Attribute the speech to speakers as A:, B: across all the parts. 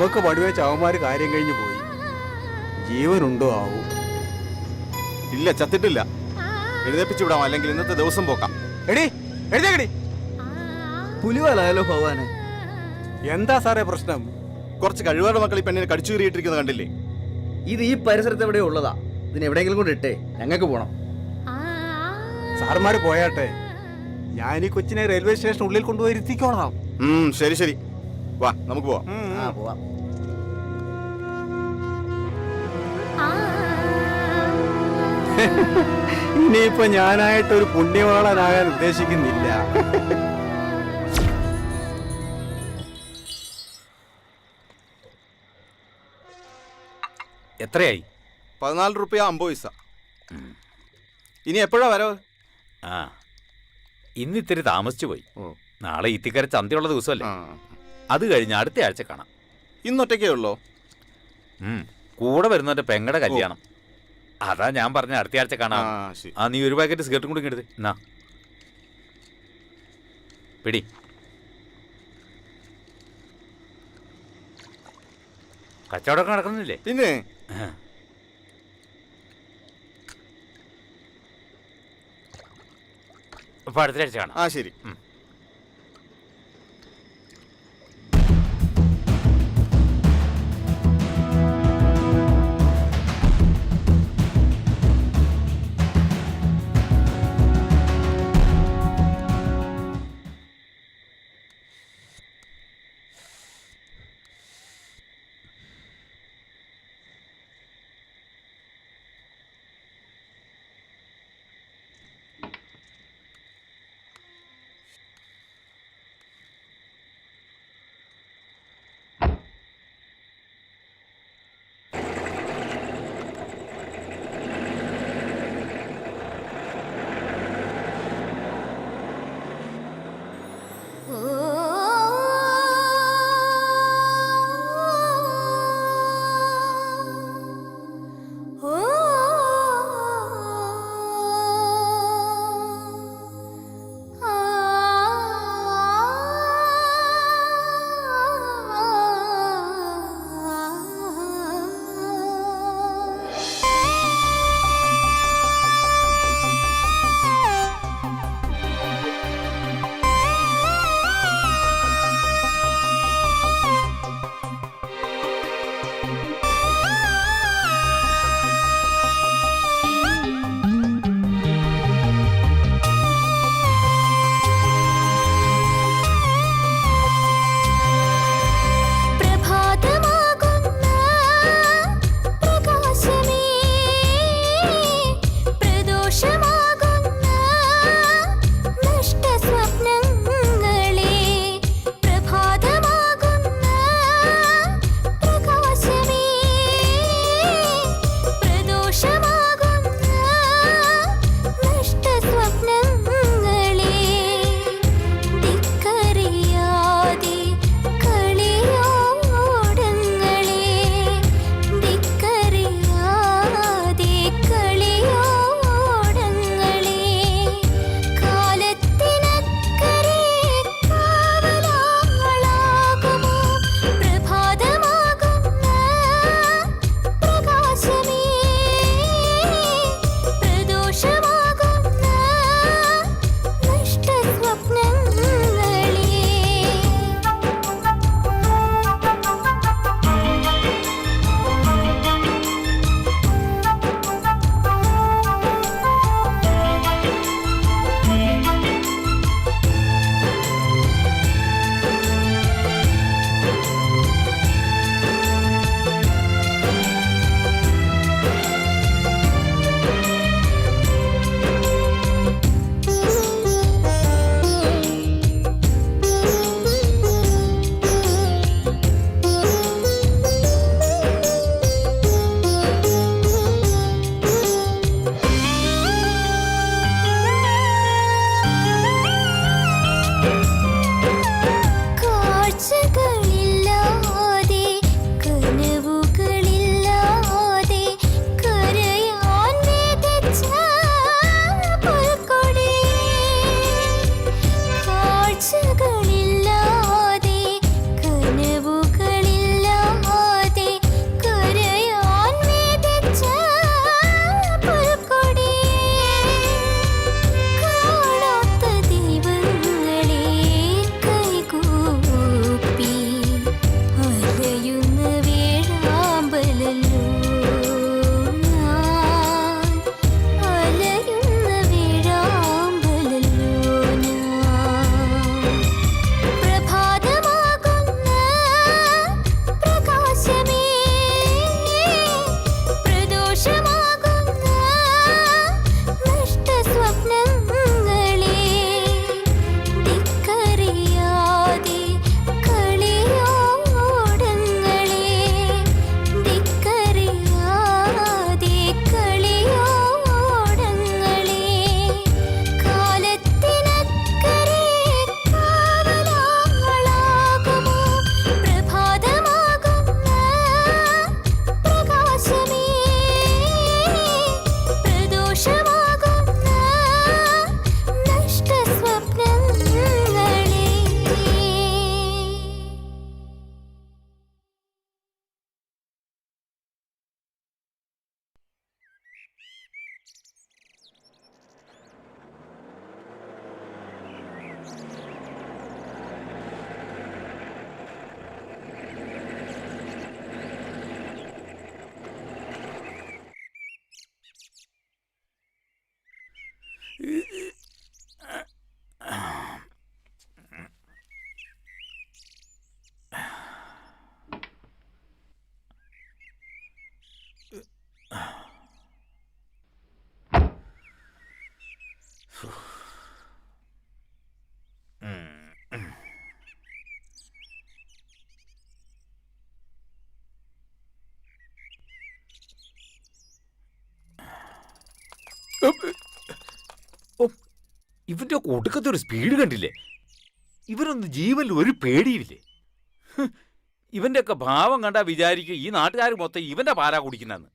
A: നമുക്ക് പണിവെച്ച അവന്മാര് കാര്യം കഴിഞ്ഞു പോയി. ജീവനുണ്ടോ ആവൂ?
B: ഇല്ല, ചത്തിട്ടില്ല. എഴുന്നേപ്പിച്ചു വിടാം, അല്ലെങ്കിൽ ഇന്നത്തെ ദിവസം പോക്കാം.
A: എടി എഴുതേക്കടി.
C: പുലിവാലായാലോ ഭഗവാനെ.
A: എന്താ സാറേ പ്രശ്നം?
B: കുറച്ച് കഴിവാറ് മക്കൾ ഈ പെണ്ണിനെ കടിച്ചു കീറിയിട്ടിരിക്കുന്നത് കണ്ടില്ലേ?
C: ഇത് ഈ പരിസരത്ത് എവിടെയോ ഉള്ളതാ. ഇതിന് എവിടെയെങ്കിലും കൊണ്ട് ഇട്ടേ, ഞങ്ങൾക്ക് പോണം.
A: സാറുമാര് പോയാട്ടെ, ഞാൻ ഈ കൊച്ചിനെ റെയിൽവേ സ്റ്റേഷൻ ഉള്ളിൽ കൊണ്ടുപോയി ഇരുത്തിക്കോളാം.
B: ശരി ശരി, വാ നമുക്ക് പോവാം.
C: പോവാം.
A: ഇനിയിപ്പോ ഞാനായിട്ടൊരു പുണ്യവാളനാകാൻ ഉദ്ദേശിക്കുന്നില്ല.
D: എത്രയായി?
B: 14 രൂപ 50 പൈസ. ഇനി എപ്പോഴാ വരവ്?
D: ആ, ഇന്ന് ഇത്തിരി താമസിച്ചു പോയി. നാളെ ഇത്തിക്കര ചന്തയുള്ള ദിവസമല്ലേ. അത് കഴിഞ്ഞ് അടുത്ത ആഴ്ച കാണാം.
B: ഇന്നൊറ്റയ്ക്കേ ഉള്ളോ?
D: കൂടെ വരുന്നവന്റെ പെങ്ങടെ കല്യാണം. അതാ ഞാൻ പറഞ്ഞ അടുത്ത ആഴ്ച കാണാം. ആ, നീ ഒരു പാക്കറ്റ് സിഗരറ്റും കൂടി എടുത്ത് എന്നാ പിടി. കച്ചവടമൊക്കെ നടക്കുന്നില്ലേ?
B: പിന്നെ
D: അപ്പൊ അടുത്ത ആഴ്ച കാണാം.
B: ശരി.
D: ഇവന്റെ ഒടുക്കത്തെ ഒരു സ്പീഡ് കണ്ടില്ലേ? ഇവനൊന്നും ജീവനിൽ ഒരു പേടിയില്ലേ? ഇവന്റെ ഒക്കെ ഭാവം കണ്ടാ വിചാരിക്കും ഈ നാട്ടുകാർ മൊത്തം ഇവന്റെ പാരാ കുടിക്കുന്നെന്ന്.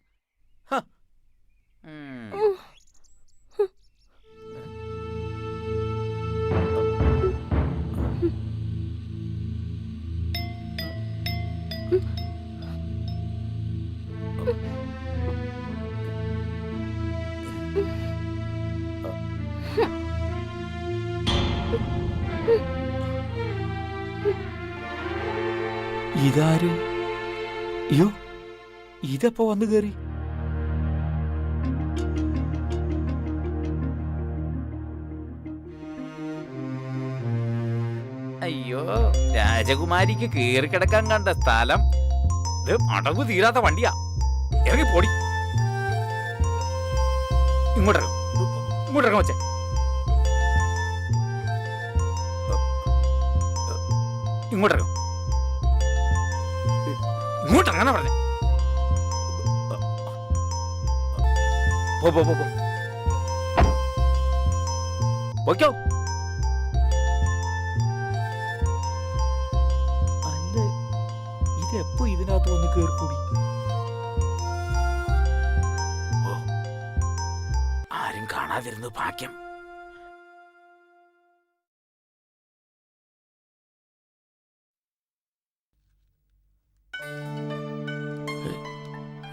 D: ഇതാര്? അയ്യോ, ഇതെപ്പോ വന്നു കേറി? അയ്യോ, രാജകുമാരിക്ക് കേറി കിടക്കാൻ കണ്ട സ്ഥലം. ഇത് അടവ് തീരാത്ത വണ്ടിയാ. ഇറങ്ങി പൊടി. ഇങ്ങോട്ടിറങ്ങ വച്ചേ. ഇങ്ങോട്ടിറങ്ങ. ഇങ്ങോട്ടിറങ്ങാനാ പറഞ്ഞേ. പോയ്ക്കോ. അല്ല, ഇതെപ്പോ ഇതിനകത്ത് വന്ന് കേറിക്കൂടി? ആരും കാണാതിരുന്നു ഭാഗ്യം.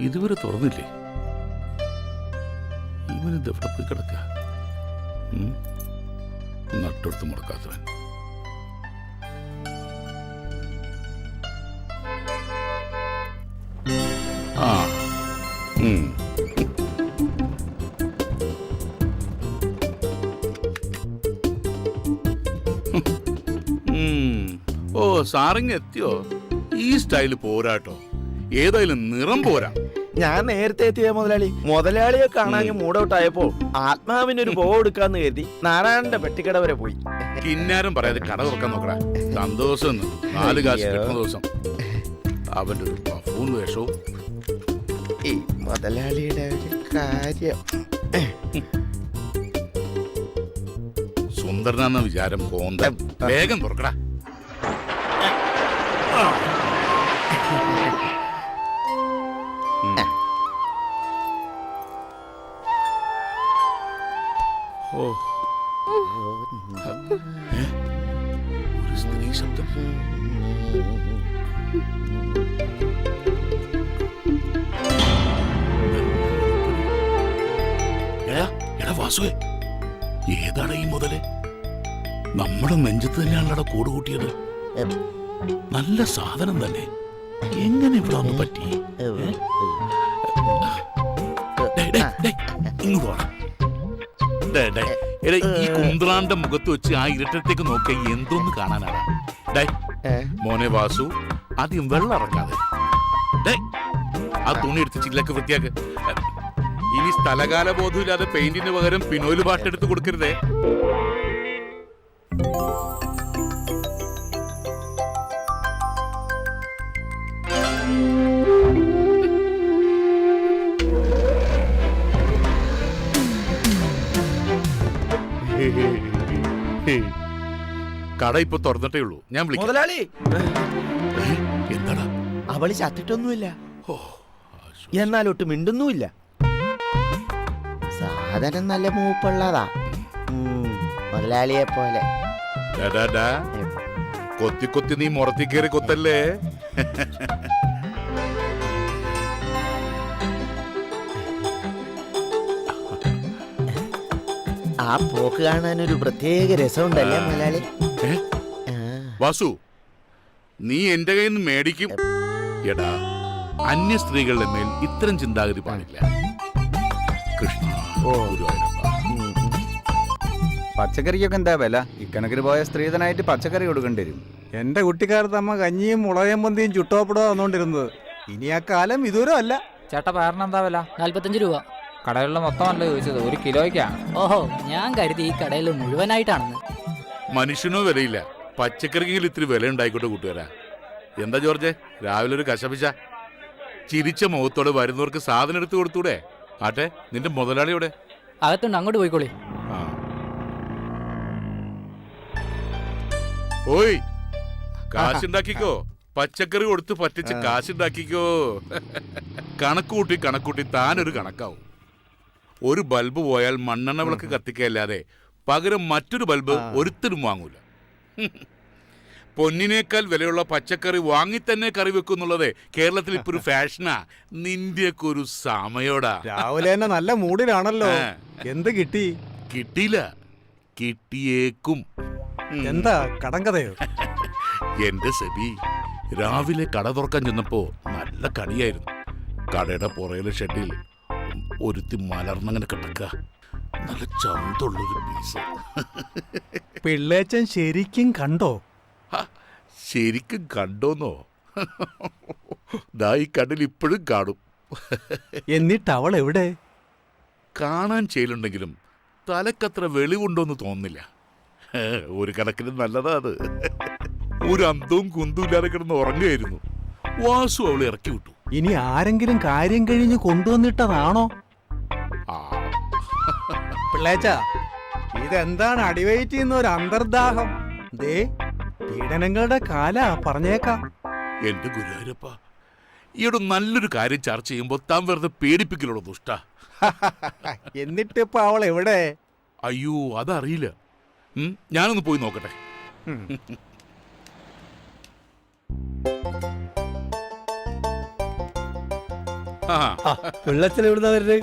E: ഇതുവരെ തുറന്നില്ലേ? ഇവനിത് എവിടെ പോയി കിടക്ക? നട്ടെടുത്ത് മുടക്കാത്തവൻ. ആ ഓ, സാറിങ് എത്തിയോ? ഈ സ്റ്റൈല് പോരാട്ടോ. ഏതായാലും നിറം പോരാ.
F: ഞാൻ നേരത്തെ എത്തിയ മുതലാളിയെ കാണാൻ മൂടൗട്ടായപ്പോ ആത്മാവിനൊരു പോ എടുക്കാന്ന് കരുതി നാരായണന്റെ പെട്ടിക്കട വരെ പോയി.
E: കിന്നാരം പറയാതെ കട തുറക്കാൻ നോക്കടാ. സന്തോഷം 4 കാശ് കിട്ടുന്ന ദിവസം. അവന്റെ ഒരു ബഫൂൺ വേഷവും.
F: ഈ മുതലാളിയുടെ ഒരു കാര്യം.
E: സുന്ദരനെന്ന വിചാരം കോന്ത. വേഗം തുറക്കടാ. ഒരു സ്ത്രീ ശബ്ദം. എടാ വാസുവേ, ഏതാണ് ഈ മുതല്? നമ്മുടെ നെഞ്ചത്ത് തന്നെയാണല്ലോ കൂട് കൂട്ടിയത്. നല്ല സാധനം തന്നെ. എങ്ങനെ ഇവിടെ ഒന്ന് പറ്റി? ഇങ്ങോട്ട് വേണം. ഈ കുന്ത്രാന്റെ മുഖത്ത് വെച്ച് ആ ഇരട്ടത്തേക്ക് നോക്കിയ എന്തോന്ന് കാണാനാണ്? മോനെ വാസു, ആദ്യം വെള്ളം ഇറക്കാതെ ആ തുണി എടുത്ത് ചില്ലൊക്കെ വൃത്തിയാക്ക്. ഇനി സ്ഥലകാല ബോധമില്ലാതെ പെയിന്റിന് പകരം പിനോല് പാട്ടെടുത്ത് കൊടുക്കരുതേ. കട ഇപ്പൊ തുറന്നിട്ടേ ഉള്ളൂ. ഞാൻ വിളിക്കാം.
F: മുതലാളി,
E: എന്താടാ?
F: അവള് ചത്തിട്ടൊന്നുമില്ല, എന്നാലൊട്ട് മിണ്ടുന്നുമില്ല. സാധനം നല്ല മൂപ്പുള്ളതാ, മുതലാളിയെ പോലെ.
E: കൊത്തി കൊത്തി നീ മുറത്തി കയറി കൊത്തല്ലേ?
F: ആ പോക്ക് കാണാൻ ഒരു പ്രത്യേക രസമുണ്ടല്ലേ മുതലാളി?
E: വാസു, നീ എന്റെ കയ്യിൽ നിന്ന് മേടിക്കും. എടാ, അന്യ സ്ത്രീകളുടെ മേൽ ഇത്തരം ചിന്താഗതി പാടില്ല. കൃഷ്ണ,
A: പച്ചക്കറിക്കൊക്കെ എന്താ വില? ഇക്കണക്കിന് പോയ സ്ത്രീധനായിട്ട് പച്ചക്കറി കൊടുക്കേണ്ടി വരും. എന്റെ കുട്ടിക്കാലത്ത് അമ്മ കഞ്ഞിയും മുളകയും പന്തിയും ചുട്ടോപ്പടോ വന്നോണ്ടിരുന്നത്. ഇനി ആ കാലം വിദൂരം അല്ല.
G: ചേട്ടാ, പയറിന് എന്താ വില?
H: 45 രൂപ.
G: കടകളിലെ മൊത്തമല്ല ചോദിച്ചത്, 1 കിലോയ്ക്കാണ്.
H: ഓഹോ, ഞാൻ കരുതി ഈ കടയിൽ മുഴുവനായിട്ടാണെന്ന്.
E: മനുഷ്യനോ വിലയില്ല, പച്ചക്കറിക്കെങ്കിലും ഇത്തിരി വില ഉണ്ടായിക്കോട്ടെ കൂട്ടുകാരാ. എന്താ ജോർജ്, രാവിലെ ഒരു കശപിശ? ചിരിച്ച മുഖത്തോടെ വരുന്നവർക്ക് സാധനം എടുത്ത് കൊടുത്തൂടെ? ആട്ടെ, നിന്റെ മുതലാളിയോടെ?
H: അകത്തുണ്ട്, അങ്ങോട്ട് പോയിക്കോളി.
E: ആ. ഓയ് കാശുണ്ടാക്കിക്കോ, പച്ചക്കറി കൊടുത്ത് പറ്റിച്ച് കാശുണ്ടാക്കിക്കോ. കണക്കൂട്ടി താനൊരു കണക്കാവും. ഒരു ബൾബ് പോയാൽ മണ്ണെണ്ണ വിളക്ക് കത്തിക്കല്ലാതെ പകരം മറ്റൊരു ബൾബ് ഒരുത്തരും വാങ്ങൂല. പൊന്നിനേക്കാൾ വിലയുള്ള പച്ചക്കറി വാങ്ങി തന്നെ കറി വെക്കുന്നുള്ളത് കേരളത്തിൽ ഇപ്പൊ ഒരു ഫാഷനാ. നിന്റെയൊക്കെ ഒരു സമയോടാ.
A: രാവിലെ തന്നെ നല്ല മൂഡിലാണല്ലോ. എന്ത് കിട്ടി?
E: കിട്ടിയില്ല, കിട്ടിയേക്കും.
A: എന്താ കടം കഥയോ?
E: എന്റെ സെബി, രാവിലെ കട തുറക്കാൻ ചെന്നപ്പോ നല്ല കടിയായിരുന്നു. കടയുടെ പുറയിലെ ഷെഡിൽ ഒരുത്തി മലർന്നങ്ങനെ കിടക്ക, നല്ല ചന്തുള്ളൊരു പീസ്.
A: പിള്ളേച്ചൻ ശരിക്കും കണ്ടോ?
E: ശരിക്കും കണ്ടോന്നോ? ദാ ഈ കണ്ണിൽ ഇപ്പോഴും കാണും.
A: എന്നിട്ട് അവൾ എവിടെ?
E: കാണാൻ ചെയ്യലുണ്ടെങ്കിലും തലക്കത്ര വെളിവുണ്ടോന്ന് തോന്നുന്നില്ല. ഒരു കണക്കിന് നല്ലതാ അത്. ഒരു അന്തവും കുന്തും ഇല്ലാതെ കിടന്ന് ഉറങ്ങുകയായിരുന്നു. വാസു അവളെ ഇറക്കി വിട്ടു.
A: ഇനി ആരെങ്കിലും കാര്യം കഴിഞ്ഞ് കൊണ്ടുവന്നിട്ടതാണോ?
E: ആ,
A: പിള്ളേച്ച, ഇതെന്താണ് അടിവയറ്റ് ചെയ്യുന്ന ഒരു അന്തർദാഹം? ദേ, പീഡനങ്ങളുടെ കാലാ, പറഞ്ഞേക്കാം.
E: എന്റെ ഗുരുവായൂരപ്പ, ഈയൊരു നല്ലൊരു കാര്യം ചർച്ച ചെയ്യുമ്പോ താൻ വെറുതെ പേടിപ്പിക്കലുള്ളൂ ദുഷ്ട.
A: എന്നിട്ടിപ്പോ അവൾ എവിടെ?
E: അയ്യോ, അതറിയില്ല. ഞാനൊന്ന് പോയി നോക്കട്ടെ.
I: വെള്ളത്തിൽ എവിടുന്നാ വരുന്നത്?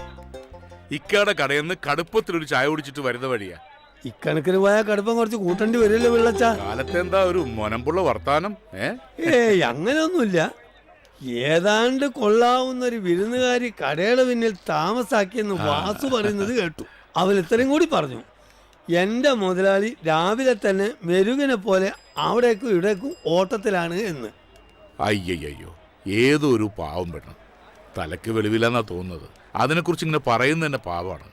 E: ഇക്കാടെ കടയിൽ നിന്ന് കടുപ്പത്തിലൊരു ചായ കുടിച്ചിട്ട് വരുന്ന വഴിയാ.
I: ഇക്കണക്കിന് പോയാൽ കടുപ്പം കുറച്ച് കൂട്ടേണ്ടി വരുമല്ലോ വെള്ളച്ച.
E: കാലത്തെ എന്താ ഒരു മൊനമ്പുള്ള വർത്താനം?
I: ഏയ് അങ്ങനെയൊന്നുമില്ല. ഏതാണ്ട് കൊള്ളാവുന്ന ഒരു വിരുന്നുകാരി കടയുടെ പിന്നിൽ താമസാക്കിയെന്ന് വാസു പറയുന്നത് കേട്ടു. അവൻ ഇത്രയും കൂടി പറഞ്ഞു, എൻ്റെ മുതലാളി രാവിലെ തന്നെ മെരുകനെ പോലെ അവിടേക്കും ഇവിടേക്കും ഓട്ടത്തിലാണ് എന്ന്.
E: അയ്യയ്യോ, ഏതോ ഒരു പാവം പെണ്ണ്. തലക്ക് വെളിവില്ലെന്നാ തോന്നുന്നത്. അതിനെക്കുറിച്ച് ഇങ്ങനെ പറയുന്നത് തന്നെ പാവമാണ്.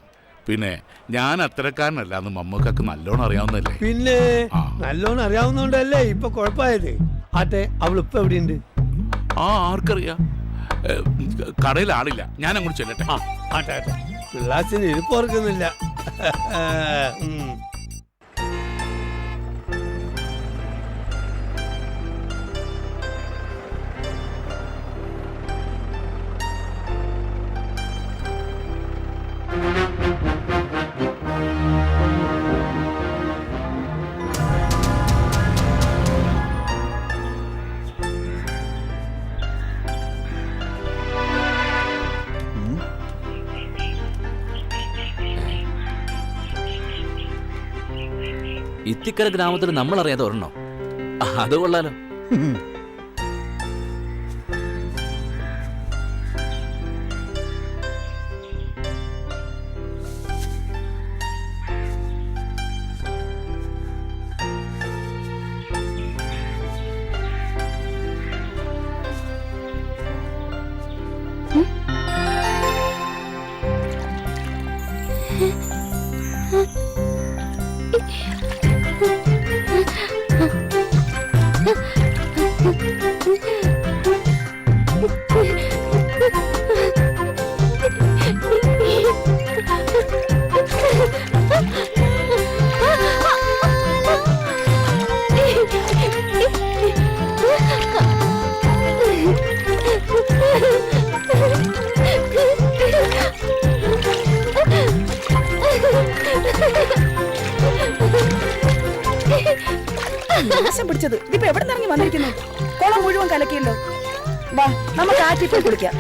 E: പിന്നെ ഞാൻ അത്തരക്കാരനല്ല എന്ന് മമ്മക്കൊക്കെ നല്ലോണം അറിയാവുന്നല്ലേ.
I: പിന്നെ നല്ലോണം അറിയാവുന്നോണ്ടല്ലേ ഇപ്പൊ കുഴപ്പമായത്. ആട്ടെ, അവളിപ്പോ എവിടെയുണ്ട്?
E: ആർക്കറിയാം. കടയിൽ ആളില്ല, ഞാൻ അങ്ങോട്ട് ചെല്ലട്ടെ.
I: ആട്ടെ ആട്ടെ, പിള്ളാച്ചിന് ഇരിപ്പോർക്കുന്നില്ല.
J: ഇത്തിക്കര ഗ്രാമത്തിൽ നമ്മൾ അറിയാതെ ഒരെണ്ണോ? അത് കൊള്ളാലോ.
K: നാശം പിടിച്ചത് ഇതിപ്പോ എവിടെ നിറങ്ങി വന്നിരിക്കുന്നു? കുളം മുഴുവൻ കലക്കിയല്ലോ. വാ, നമുക്ക് ആറ്റി പോയി കുളിക്കാം.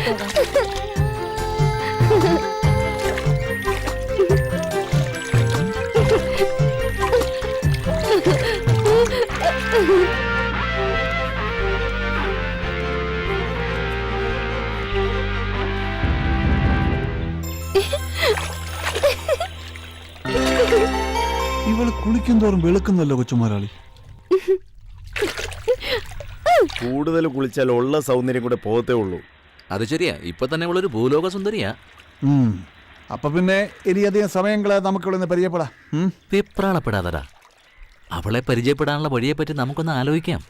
A: ഇവള് കുളിക്കും തോറും വെളുക്കുന്നല്ലോ കൊച്ചുമാരാളി.
F: കൂടുതൽ കുളിച്ചാൽ ഉള്ള സൗന്ദര്യം കൂടെ പോകത്തേ ഉള്ളൂ.
J: അത് ശരിയാ, ഇപ്പൊ തന്നെ അവളൊരു ഭൂലോക സുന്ദരിയാ.
A: അപ്പൊ പിന്നെ ഇനിയധികം സമയങ്ങളെ നമുക്കിവിടെ നിന്ന് പരിചയപ്പെടാം.
J: വിപ്രാളപ്പെടാതടാ, അവളെ പരിചയപ്പെടാനുള്ള വഴിയെപ്പറ്റി നമുക്കൊന്ന് ആലോചിക്കാം.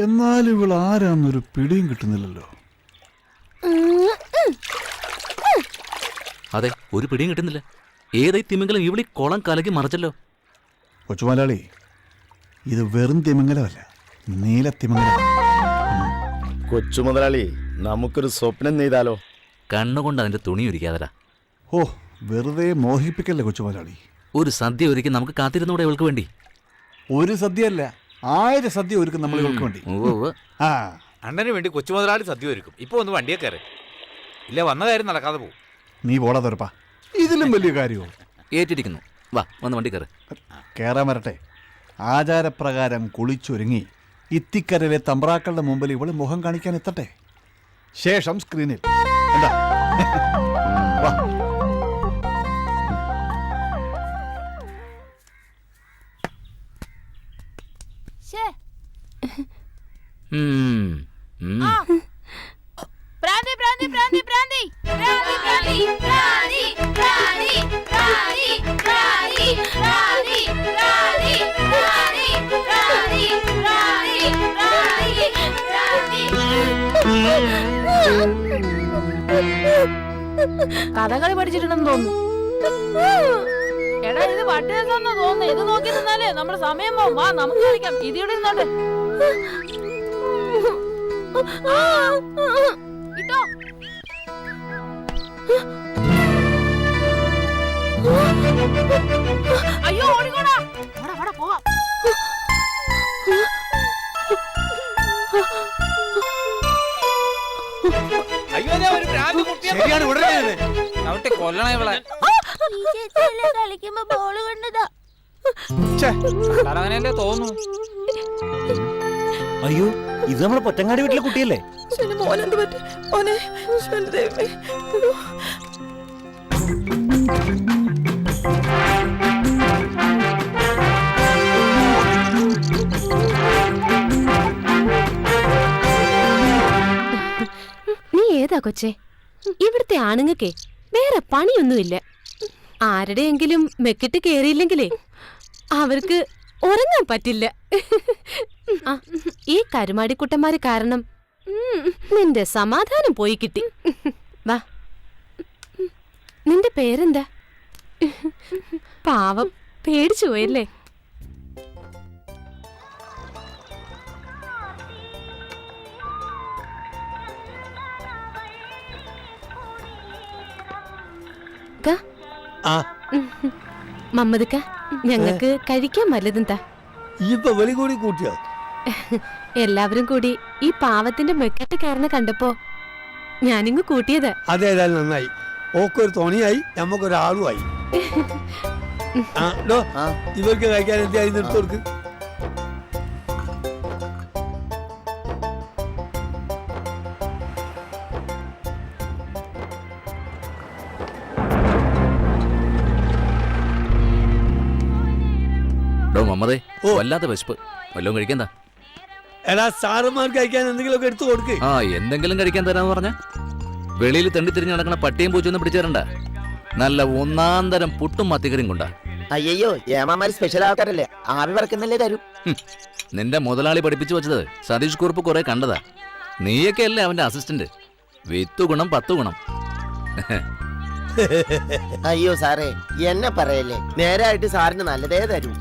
A: എന്നാലും ഇവൾ ആരാന്നൊരു പിടിയും കിട്ടുന്നില്ലല്ലോ.
J: അതെ, ഒരു പിടിയും കിട്ടുന്നില്ല. ഏതൈ തിമിംഗലം ഇവിടെ കുളം കലക്കി മറിച്ചല്ലോ.
A: കൊച്ചുമലയാളി, ഇത് വെറും തിമിംഗലമല്ല, നീല തിമിംഗലം.
F: കൊച്ചു മുതലാളി, നമുക്കൊരു സ്വപ്നം നെയ്താലോ?
J: കണ്ണുകൊണ്ട് അതിന്റെ തുണി ഒരുക്കാതരാ.
A: ഓ, വെറുതെ മോഹിപ്പിക്കല്ലേ കൊച്ചുമലയാളി.
J: ഒരു സദ്യ ഒരുക്കി നമുക്ക് കാത്തിരുന്നൂടെ ഇവൾക്ക് വേണ്ടി?
A: ഒരു സദ്യയല്ല, 1000 സദ്യ ഒരുക്കും നമ്മൾ ഇവൾക്ക് വേണ്ടി. ആ,
D: അണ്ണന് വേണ്ടി കൊച്ചു മുതലാളി സദ്യ ഒരുക്കും. ഇപ്പൊ ഒന്ന് വണ്ടിയെ കയറി, ഇല്ല വന്ന കാര്യം നടക്കാതെ പോകും.
A: നീ പോടാ തുറപ്പാ, ഇതിലും വലിയ കാര്യമോ?
J: ഏറ്റിരിക്കുന്നു. വാ, വന്ന് വണ്ടി കയറ്.
A: കയറാൻ വരട്ടെ. ആചാരപ്രകാരം കുളിച്ചൊരുങ്ങി ഇത്തിക്കരയിലെ തമ്പ്രാക്കളുടെ മുമ്പിൽ ഇവള് മുഖം കാണിക്കാൻ എത്തട്ടെ. ശേഷം സ്ക്രീനിൽ എന്താ? വാ.
K: കഥകളി പഠിച്ചിട്ടുണ്ടെന്ന് തോന്നുന്നു. എടാ, ഇത് പട്ടിയെന്ന് തോന്നുന്നു. ഇത് നോക്കി നിന്നാലേ നമ്മുടെ സമയം പോവും. വാ, നമുക്ക് കളിക്കാം. ഇതിവിടെ ഇരുന്നോണ്ട് ഇട്ടോ. അയ്യോ, ഓടിക്കോടാ. പോവാം.
D: ശരിയാണ്, ഉടനെ
G: അവിടെ കൊല്ലണ ഇവളെ.
K: കളിക്കുമ്പോ ബോള് കൊണ്ടതാ.
G: അങ്ങനെയല്ലേ തോന്നുന്നു.
C: അയ്യോ, ഇത് നമ്മളെ പൊറ്റങ്ങാടി വീട്ടിലെ കുട്ടിയല്ലേ?
K: മോനെന്ത് പറ്റി മോനെ?
L: നീ ഏതാ കൊച്ചേ? ഇവിടുത്തെ ആണുങ്ങൾക്കേ വേറെ പണിയൊന്നുമില്ല. ആരുടെയെങ്കിലും മെക്കിട്ട് കേറിയില്ലെങ്കിലേ അവർക്ക് ഉറങ്ങാൻ പറ്റില്ല. ഈ കരുമാടിക്കുട്ടന്മാര് കാരണം നിന്റെ സമാധാനം പോയി കിട്ടി. വാ, നിന്റെ പേരെന്താ? പാവം, പേടിച്ചു പോയല്ലേ? മമ്മദ്ക്ക, ഞങ്ങക്ക് കഴിക്കാൻ വല്ലതും താ.
I: ഇപ്പൊ വെളി കൂടി കൂട്ടിയോ?
L: എല്ലാവരും കൂടി ഈ പാവത്തിന്റെ മെക്കറ്റക്കാരനെ കണ്ടപ്പോ ഞാനിങ്ങ് കൂട്ടിയത്.
I: അതേതായാലും നന്നായി. ഓക്കൊരു തോണിയായി, നമ്മക്കൊരാളുമായി. ഇവർക്ക് കഴിക്കാൻ എന്തായി നിർത്തി കൊടുക്ക്.
J: മമ്മതേ, വല്ലാത്ത വിശപ്പ്. വല്ലതും കഴിക്കാൻ താ.
I: എടാ, സാറുമാർക്ക് കഴിക്കാൻ എന്തെങ്കിലുമൊക്കെ എടുത്തു കൊടുക്ക്.
J: ആ, എന്തെങ്കിലും കഴിക്കാൻ തരാന്ന് പറഞ്ഞ വെളിയിൽ തെണ്ടി തിരിഞ്ഞ് നടക്കണ പട്ടിയും പൂച്ചൊന്നും പിടിച്ചു തരണ്ട. നല്ല ഒന്നാന്തരം പുട്ടും മത്തിക്കറിയും കൊണ്ടാ.
C: അയ്യോ, ഏമാമാര് സ്പെഷ്യൽ ആൾക്കാരല്ലേ, ആവി പറക്കുന്നല്ലേ തരൂ.
J: നിന്റെ മുതലാളി പഠിപ്പിച്ചു വെച്ചത് സതീഷ് കുറുപ്പ് കുറെ കണ്ടതാ. നീയൊക്കെ അല്ലേ അവന്റെ അസിസ്റ്റന്റ്. 10 ഗുണം 10 ഗുണം.
C: അയ്യോ സാറേ, എന്നെ പറയല്ലേ, നേരായിട്ട് സാറിന് നല്ലതേ തരൂ.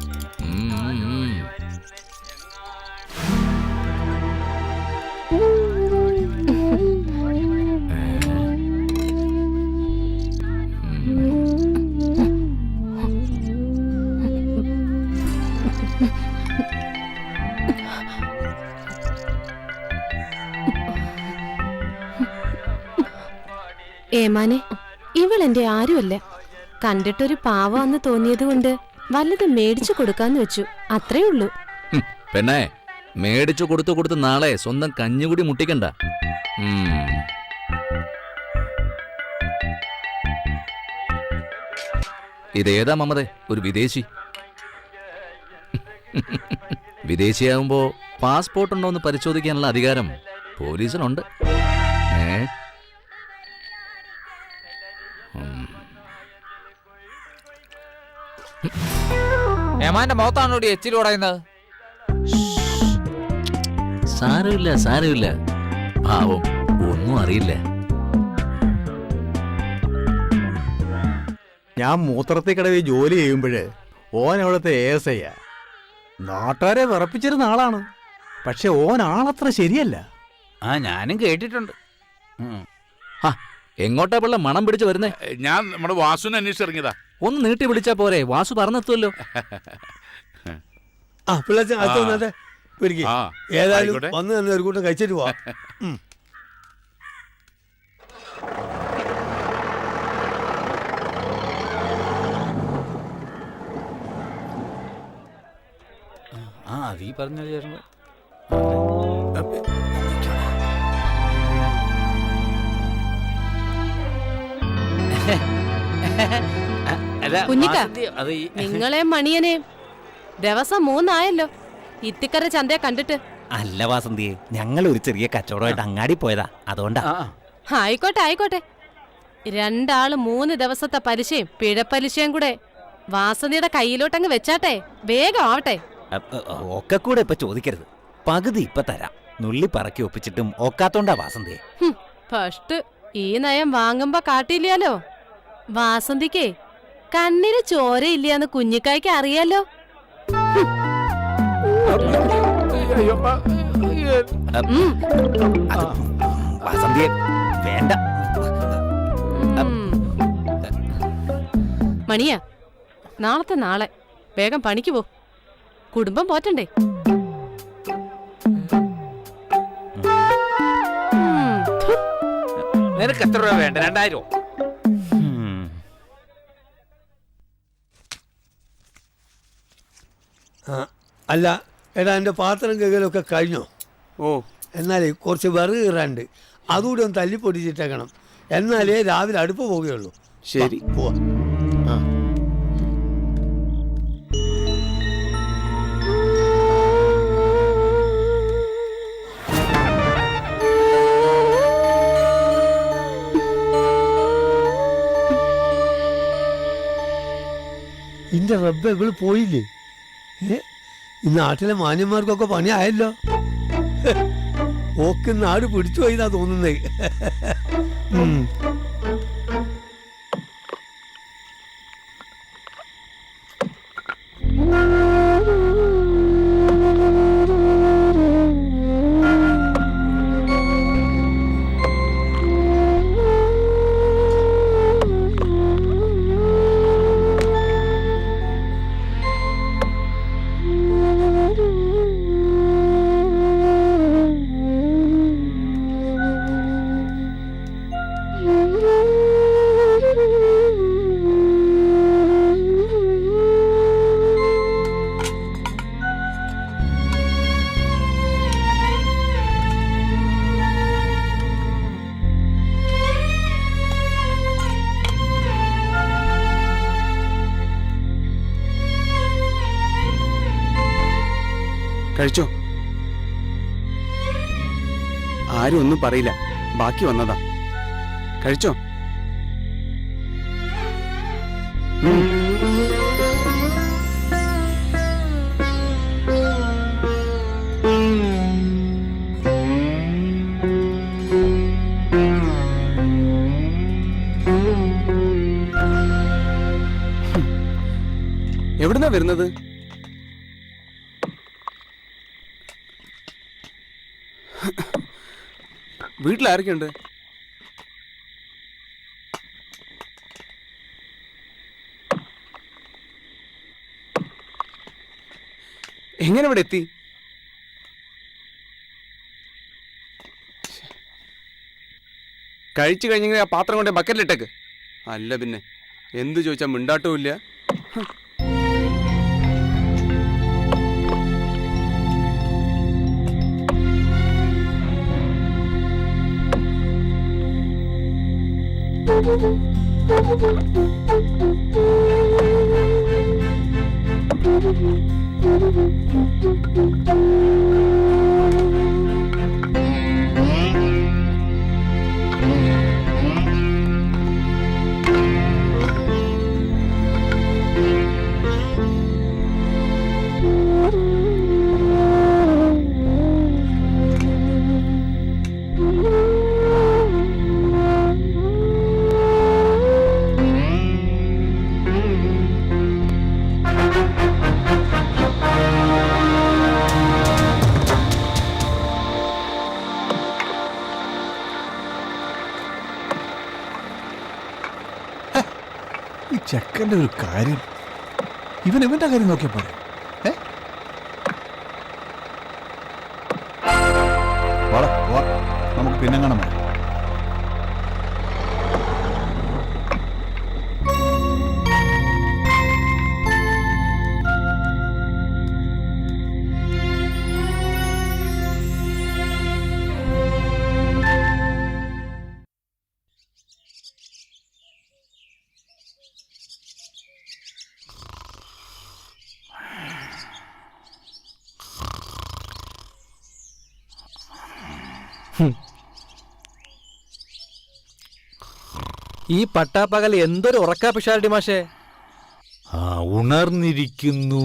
L: ഏമാനെ, ഇവളെന്റെ ആരുമല്ല. കണ്ടിട്ടൊരു പാവാന്ന് തോന്നിയത് കൊണ്ട് വല്ലതും മേടിച്ചു കൊടുക്കാന്ന് വെച്ചു, അത്രേ ഉള്ളൂ.
J: പെണ്ണേ, മേടിച്ചു കൊടുത്തു നാളെ സ്വന്തം കഞ്ഞുകൂടി മുട്ടിക്കണ്ട. ഇതേതാ മമതേ? ഒരു വിദേശി. വിദേശിയാവുമ്പോ പാസ്പോർട്ട് ഉണ്ടോ എന്ന് പരിശോധിക്കാനുള്ള അധികാരം പോലീസിനുണ്ട്.
G: ഏമാന്റെ മുഖത്താണോടി എച്ചിൽ ഉടയുന്നത്?
J: സാരമില്ല, പാവം, ഒന്നും അറിയില്ല.
A: ഞാൻ മൂത്രത്തിൽ കടവിൽ ജോലി ചെയ്യുമ്പോൾ ഓൻ അവിടുത്തെ ASI യാ. നാട്ടുകാരെ വിറപ്പിച്ചിരുന്ന ആളാണ്. പക്ഷെ ഓൻ ആളത്ര ശരിയല്ല.
D: ആ ഞാനും കേട്ടിട്ടുണ്ട്.
J: എങ്ങോട്ടാ പിള്ള മണം പിടിച്ച് വരുന്നേ?
E: ഞാൻ നമ്മുടെ വാസുവിനെ അന്വേഷിച്ചിറങ്ങിയതാ.
J: ഒന്ന് നീട്ടി വിളിച്ചാ പോരെ, വാസു പറഞ്ഞെത്തുമല്ലോ.
I: ആ പിള്ളേച്ചൻ അകത്ത് വന്നാട്ടെ. പിടിക്ക്.
E: ആ,
I: ഏതായാലും
E: ആയിക്കോട്ടെ.
I: വന്ന് തന്നെ ഒരു കൂട്ടം കഴിച്ചിട്ട് പോവാം.
D: ആ അതീ പറഞ്ഞത് ചേർന്ന്
L: കുഞ്ഞിക്ക, നിങ്ങളെ മണിയനെ ദിവസം 3 ആയല്ലോ ഇത്തിക്കര ചന്തയെ കണ്ടിട്ട്.
C: അല്ല വാസന്തിയെ, ഞങ്ങൾ ഒരു ചെറിയ കച്ചവടമായിട്ട് അങ്ങാടി പോയതാ, അതുകൊണ്ടാ.
L: ആയിക്കോട്ടെ ആയിക്കോട്ടെ. 2 ആള് 3 ദിവസത്തെ പലിശയും പിഴപ്പലിശയും കൂടെ വാസന്തിയുടെ കയ്യിലോട്ടങ്ങ് വെച്ചാട്ടെ, വേഗം ആവട്ടെ.
C: ഒക്കെ കൂടെ ഇപ്പൊ ചോദിക്കരുത്, പകുതി ഇപ്പൊ തരാം. നുള്ളി പറക്കി ഒപ്പിച്ചിട്ടും ഒക്കാത്തോണ്ടാ വാസന്തിയെ.
L: ഫസ്റ്റ് ഈ നയം വാങ്ങുമ്പോ കാട്ടില്ലാലോ. വാസന്തിക്കേ കണ്ണിന് ചോരയില്ലാന്ന് കുഞ്ഞിക്കായ്ക്ക് അറിയാലോ.
C: വാസന്തിയെ വേണ്ട.
L: മണിയാ, നാളത്തെ നാളെ വേഗം പണിക്ക് പോ, കുടുംബം പോറ്റണ്ടേ.
D: നിനക്ക് എത്ര രൂപ വേണ്ട? 2000?
I: അല്ല എടാ, എൻ്റെ പാത്രം കഴുകലൊക്കെ കഴിഞ്ഞോ?
B: ഓ,
I: എന്നാലേ കുറച്ച് വിറക് കീറാണ്ട്, അതുകൂടി ഒന്ന് തല്ലിപ്പൊടിച്ചിട്ടേക്കണം. എന്നാലേ രാവിലെ അടുപ്പ് പോവുകയുള്ളൂ.
B: ശരി.
I: പോവാ. ഇന്റെ റബ്ബ് ഇവള് പോയില്ലേ? ഈ നാട്ടിലെ മാന്യന്മാർക്കൊക്കെ പണിയായല്ലോ. ഓക്ക് നാട് പിടിച്ചു പോയിന്നാ തോന്നുന്നേ.
B: കഴിച്ചോ? ആരും ഒന്നും പറയില്ല, ബാക്കി വന്നതാ. കഴിച്ചോ? എവിടുന്നാ വരുന്നത്? വീട്ടിലാരൊക്കെയുണ്ട്? എങ്ങനെ ഇവിടെ എത്തി? കഴിച്ചു കഴിഞ്ഞെങ്കിൽ ആ പാത്രം കൊണ്ട് ബക്കറ്റിലിട്ടേക്ക്. അല്ല പിന്നെ എന്തു ചോദിച്ചാൽ മിണ്ടാട്ടവും ഇല്ല.
A: ചെക്കൻ്റെ ഒരു കാര്യം, ഇവന്റെ കാര്യം നോക്കിയാ പോരെ? നമുക്ക് പിന്നെ കാണാം.
J: ഈ പട്ടാപ്പകൽ എന്തൊരു ഉറക്കാ പിഷാരടി മാഷേ.
D: ഉണർന്നിരിക്കുന്നു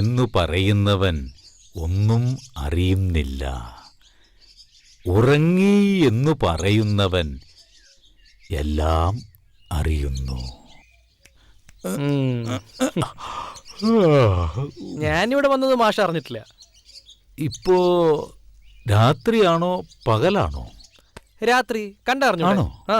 D: എന്നു പറയുന്നവൻ ഒന്നും അറിയുന്നില്ല, ഉറങ്ങി എന്നു പറയുന്നവൻ എല്ലാം അറിയുന്നു.
J: ഞാനിവിടെ വന്നത് മാഷ അറിഞ്ഞിട്ടില്ല.
D: ഇപ്പോ രാത്രിയാണോ പകലാണോ?
J: രാത്രി കണ്ടറിഞ്ഞോ?
D: ആണോ?
J: ആ.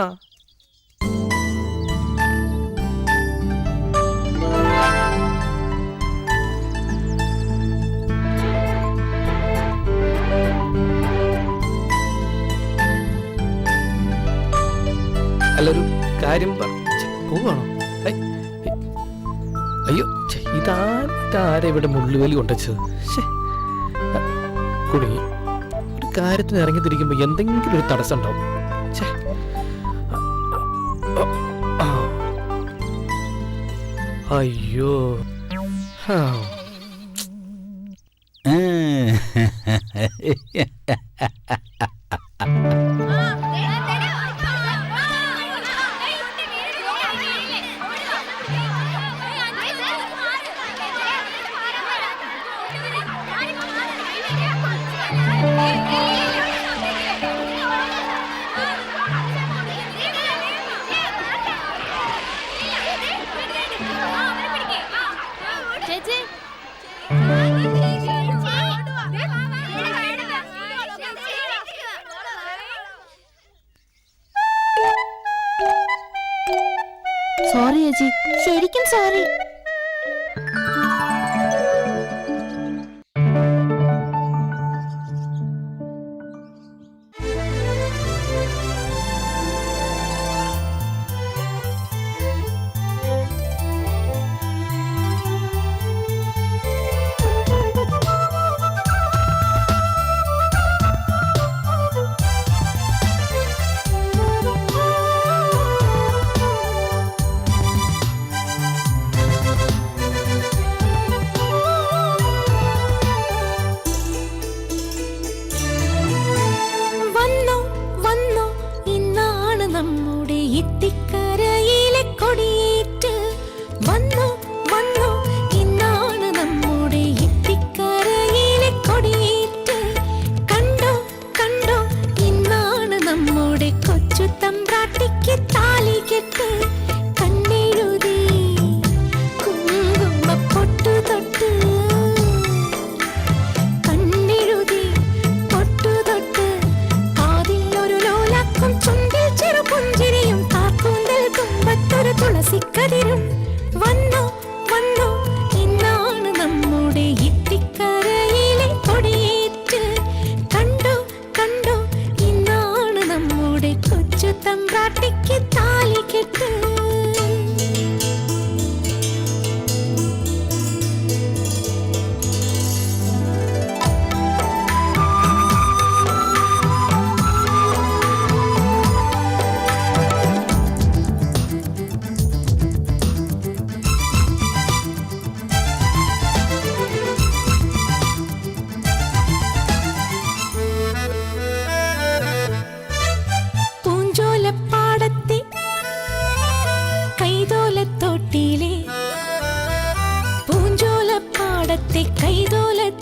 J: അല്ലൊരു കാര്യം പോവാണോ? അയ്യോ, ഇതാരെ ഇവിടെ മുള്ളുവേലി കൊണ്ടുവച്ചത്? കുടുങ്ങി. ഒരു കാര്യത്തിന് ഇറങ്ങി തിരിക്കുമ്പോ എന്തെങ്കിലും ഒരു തടസ്സം ഉണ്ടാവും. അയ്യോ.
L: സോറി ചേച്ചി, ശരിക്കും സോറി.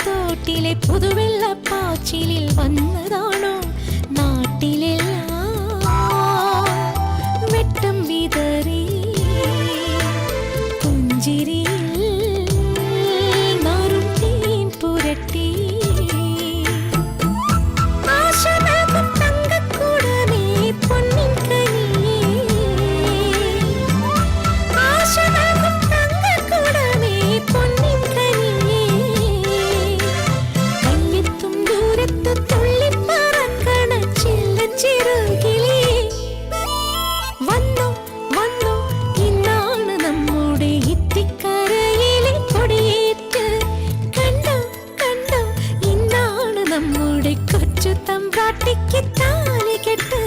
L: നാട്ടിലെ പുതുവെള്ളപ്പാച്ചിലിൽ വന്നതാണോ നാട്ടിലെല്ലാം വെട്ടം വിതറി പുഞ്ചിരിയിൽ നാറും തേൻ പുരട്ടി ആശനകം തങ്കക്കൂടമേ പൊന്നിൻ കനിയേ ആശനകം കാട്ടിക്ക് താലി കെട്ട്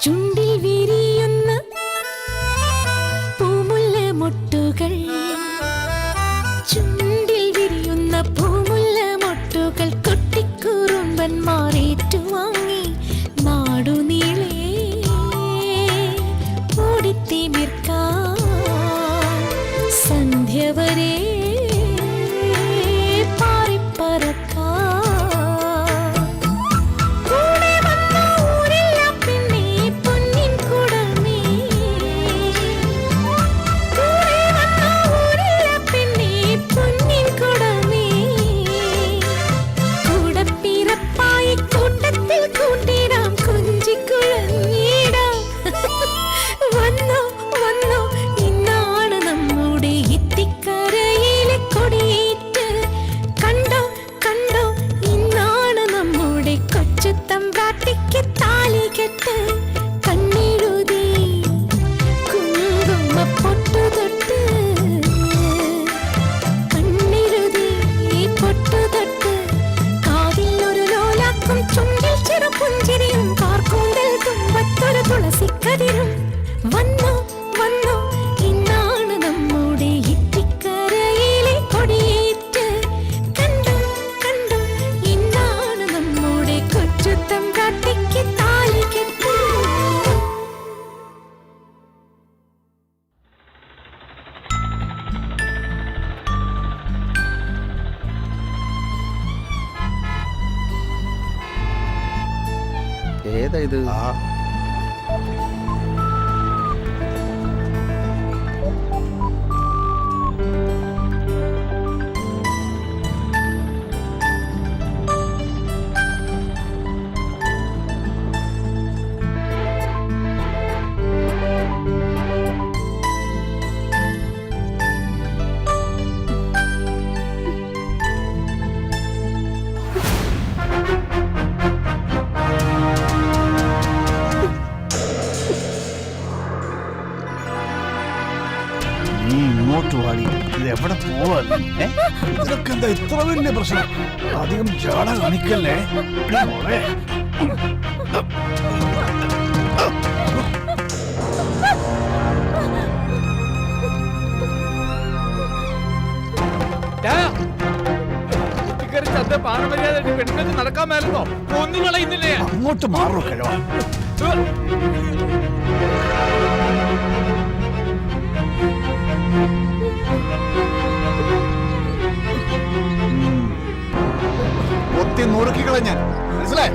L: ചുണ്ടിൽ വിരിയുന്ന പൂമുല്ല മൊട്ടുകൾ ചുണ്ടിൽ വിരിയുന്ന പൂമുല്ല മൊട്ടുകൾ കൊട്ടിക്കുറുമ്പന്മാർ ഏറ്റുവാങ്ങി നാടുനീളെ ഓടിത്തിമിർക്കാൻ സന്ധ്യ വരെ
A: ഏതാ ഇത്?
I: ഇങ്ങോട്ട് വാടി, ഇത് എവിടെ പോവാ? ഇതൊക്കെ എന്താ ഇത്ര വലിയ പ്രശ്നം? അധികം ജാട കാണിക്കല്ലേ മോളെ.
D: നടക്കാൻ മേലെന്നോ ഒന്നുകളെ ഇന്നില്ലേ?
I: അങ്ങോട്ട് മാറോ കഴിവാ.
B: ഒത്തി നുറുക്കികളെ ഞാൻ മനസ്സിലായി.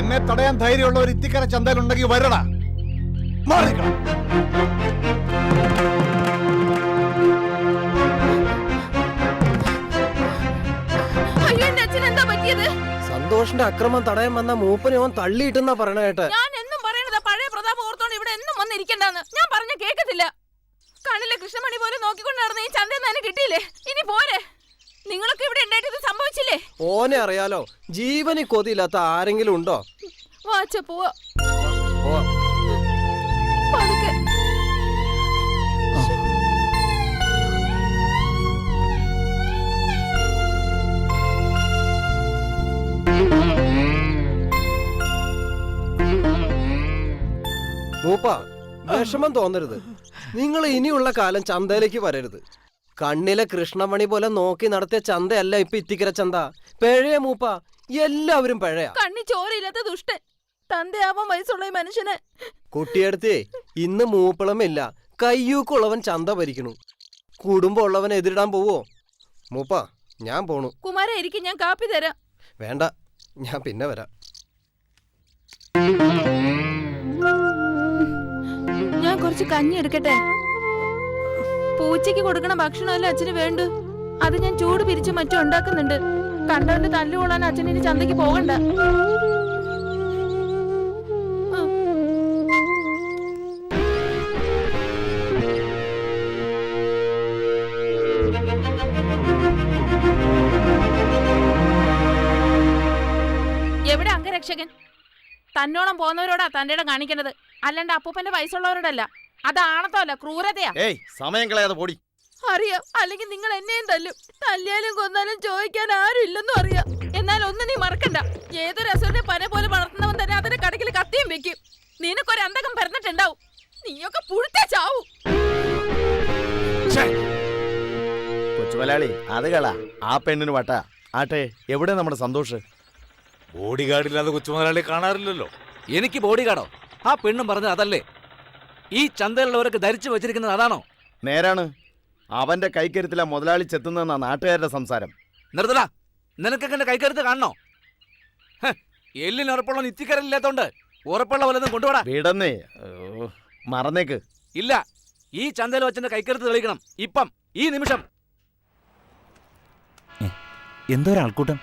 B: എന്നെ തടയാൻ ധൈര്യമുള്ള ഒരു ഇത്തിക്കര ചന്തയിലുണ്ടെങ്കിൽ വരടാ. മാറിക്കണം.
F: സന്തോഷിന്റെ അക്രമം തടയാൻ വന്ന മൂപ്പനെ ഓൻ തള്ളിയിട്ടെന്നാ പറയണ കേട്ടെ.
K: ഞാൻ എന്നും പറയണത് പഴയ പ്രതാപം ഓർത്തോണ്ട് ഇവിടെ എന്നും വന്നിരിക്കണ്ടെന്ന്. ഞാൻ പറഞ്ഞ കേക്കത്തില്ല. കണ്ണിലെ കൃഷ്ണമണി പോലെ നോക്കിക്കൊണ്ട് നടന്ന ഈ ചന്തയിൽ നിന്ന് കിട്ടിയില്ലേ? ഇനി പോരെ. നിങ്ങളൊക്കെ ഇവിടെ ഉണ്ടായിട്ട് ഇത് സംഭവിച്ചില്ലേ?
F: ഓനെ അറിയാലോ. ജീവന് കൊതിയില്ലാത്ത ആരെങ്കിലും ഉണ്ടോ?
K: വാച്ച പോവാ.
F: മൂപ്പ, വിഷമം തോന്നരുത്. നിങ്ങൾ ഇനിയുള്ള കാലം ചന്തയിലേക്ക് വരരുത്. കണ്ണിലെ കൃഷ്ണമണി പോലെ നോക്കി നടത്തിയ ചന്തയല്ല ഇപ്പൊ ഇത്തിക്കര ചന്ത. പഴയ മൂപ്പ, എല്ലാവരും പഴയ.
K: കണ്ണി ചോരയില്ലാത്ത ദുഷ്ടൻ. തന്തയാവാൻ വയസ്സുള്ള മനുഷ്യന്
F: കുട്ടിയടുത്തേ ഇന്ന് മൂപ്പളമില്ല. കയ്യൂക്കുള്ളവൻ ചന്ത ഭരിക്കണു. കുടുംബമുള്ളവൻ എതിരിടാൻ പോവോ? മൂപ്പ, ഞാൻ പോണു.
K: കുമാര ഇരിക്കും, ഞാൻ കാപ്പി തരാം.
F: വേണ്ട, ഞാൻ പിന്നെ വരാം.
K: ഞാൻ കുറച്ച് കഞ്ഞി എടുക്കട്ടെ. പൂച്ചയ്ക്ക് കൊടുക്കണ ഭക്ഷണമല്ല അച്ഛന് വേണ്ടു. അത് ഞാൻ ചൂട് പിരിച്ച് മറ്റും ഉണ്ടാക്കുന്നുണ്ട്. കണ്ടവന്റെ തല്ലുകൊള്ളാൻ അച്ഛൻ ഇനി ചന്തയ്ക്ക് പോകണ്ട. എവിടെ അംഗരക്ഷകൻ? തന്നോളം പോകുന്നവരോടാ തന്റെ ഇടം കാണിക്കേണ്ടത്, അല്ലാണ്ട് അപ്പൂപ്പന്റെ വയസ്സുള്ളവരോടല്ല. അത് ആണത്തല്ല, ക്രൂരതയാ.
B: ഏയ് സമയം കളയാതെ പോടി.
K: അറിയാം, അല്ലെങ്കിൽ നിങ്ങൾ എന്നെയും തല്ലും. തല്ലിയാലും കൊന്നാലും ചോദിക്കാൻ ആരും ഇല്ലെന്നും അറിയാം. എന്നാൽ ഒന്ന് നീ മറക്കണ്ട, ഏതൊരു അസുരനെ പന പോലെ വളർത്തുന്നവൻ തന്നെ അതിന്റെ കടക്കിൽ കത്തിയും വെക്കും. നിനക്കൊരു അന്തകം പറഞ്ഞിട്ടുണ്ടാവും, നീയൊക്കെ പുഴുത്തേ ചാവൂ.
B: കൊച്ചുമലയാളി അത് കള, ആ പെണ്ണിന് വട്ട. ആട്ടെ, എവിടെ നമ്മുടെ സന്തോഷ്?
D: ബോഡി ഗാർഡില്ലാതെ കൊച്ചുമുതലാളിയെ കാണാറില്ലല്ലോ.
J: എനിക്ക് ബോഡി ഗാർഡോ? ആ പെണ്ണും പറഞ്ഞത് അതല്ലേ? ഈ ചന്തയിലുള്ളവരൊക്കെ ധരിച്ചു വെച്ചിരിക്കുന്നത് അതാണോ?
B: നേരാണ്. അവന്റെ കൈക്കരുത്തില മുതലാളി ചെത്തുന്നെന്നാ നാട്ടുകാരുടെ സംസാരം.
J: നിർത്തടാ, നിനക്കൊക്കെ എന്റെ കൈക്കരുത്ത് കാണണോ? എല്ലിന് ഉറപ്പുള്ള നിത്യക്കരലില്ലാത്തോണ്ട് ഉറപ്പുള്ള വല്ലതും കൊണ്ടുപോടാ.
B: വീടന്നേ, മറന്നേക്ക്.
J: ഇല്ല, ഈ ചന്തയിൽ വെച്ചെന്റെ കൈക്കരുത്ത് തെളിയിക്കണം, ഇപ്പം, ഈ നിമിഷം.
C: എന്തോ ഒരാൾക്കൂട്ടം.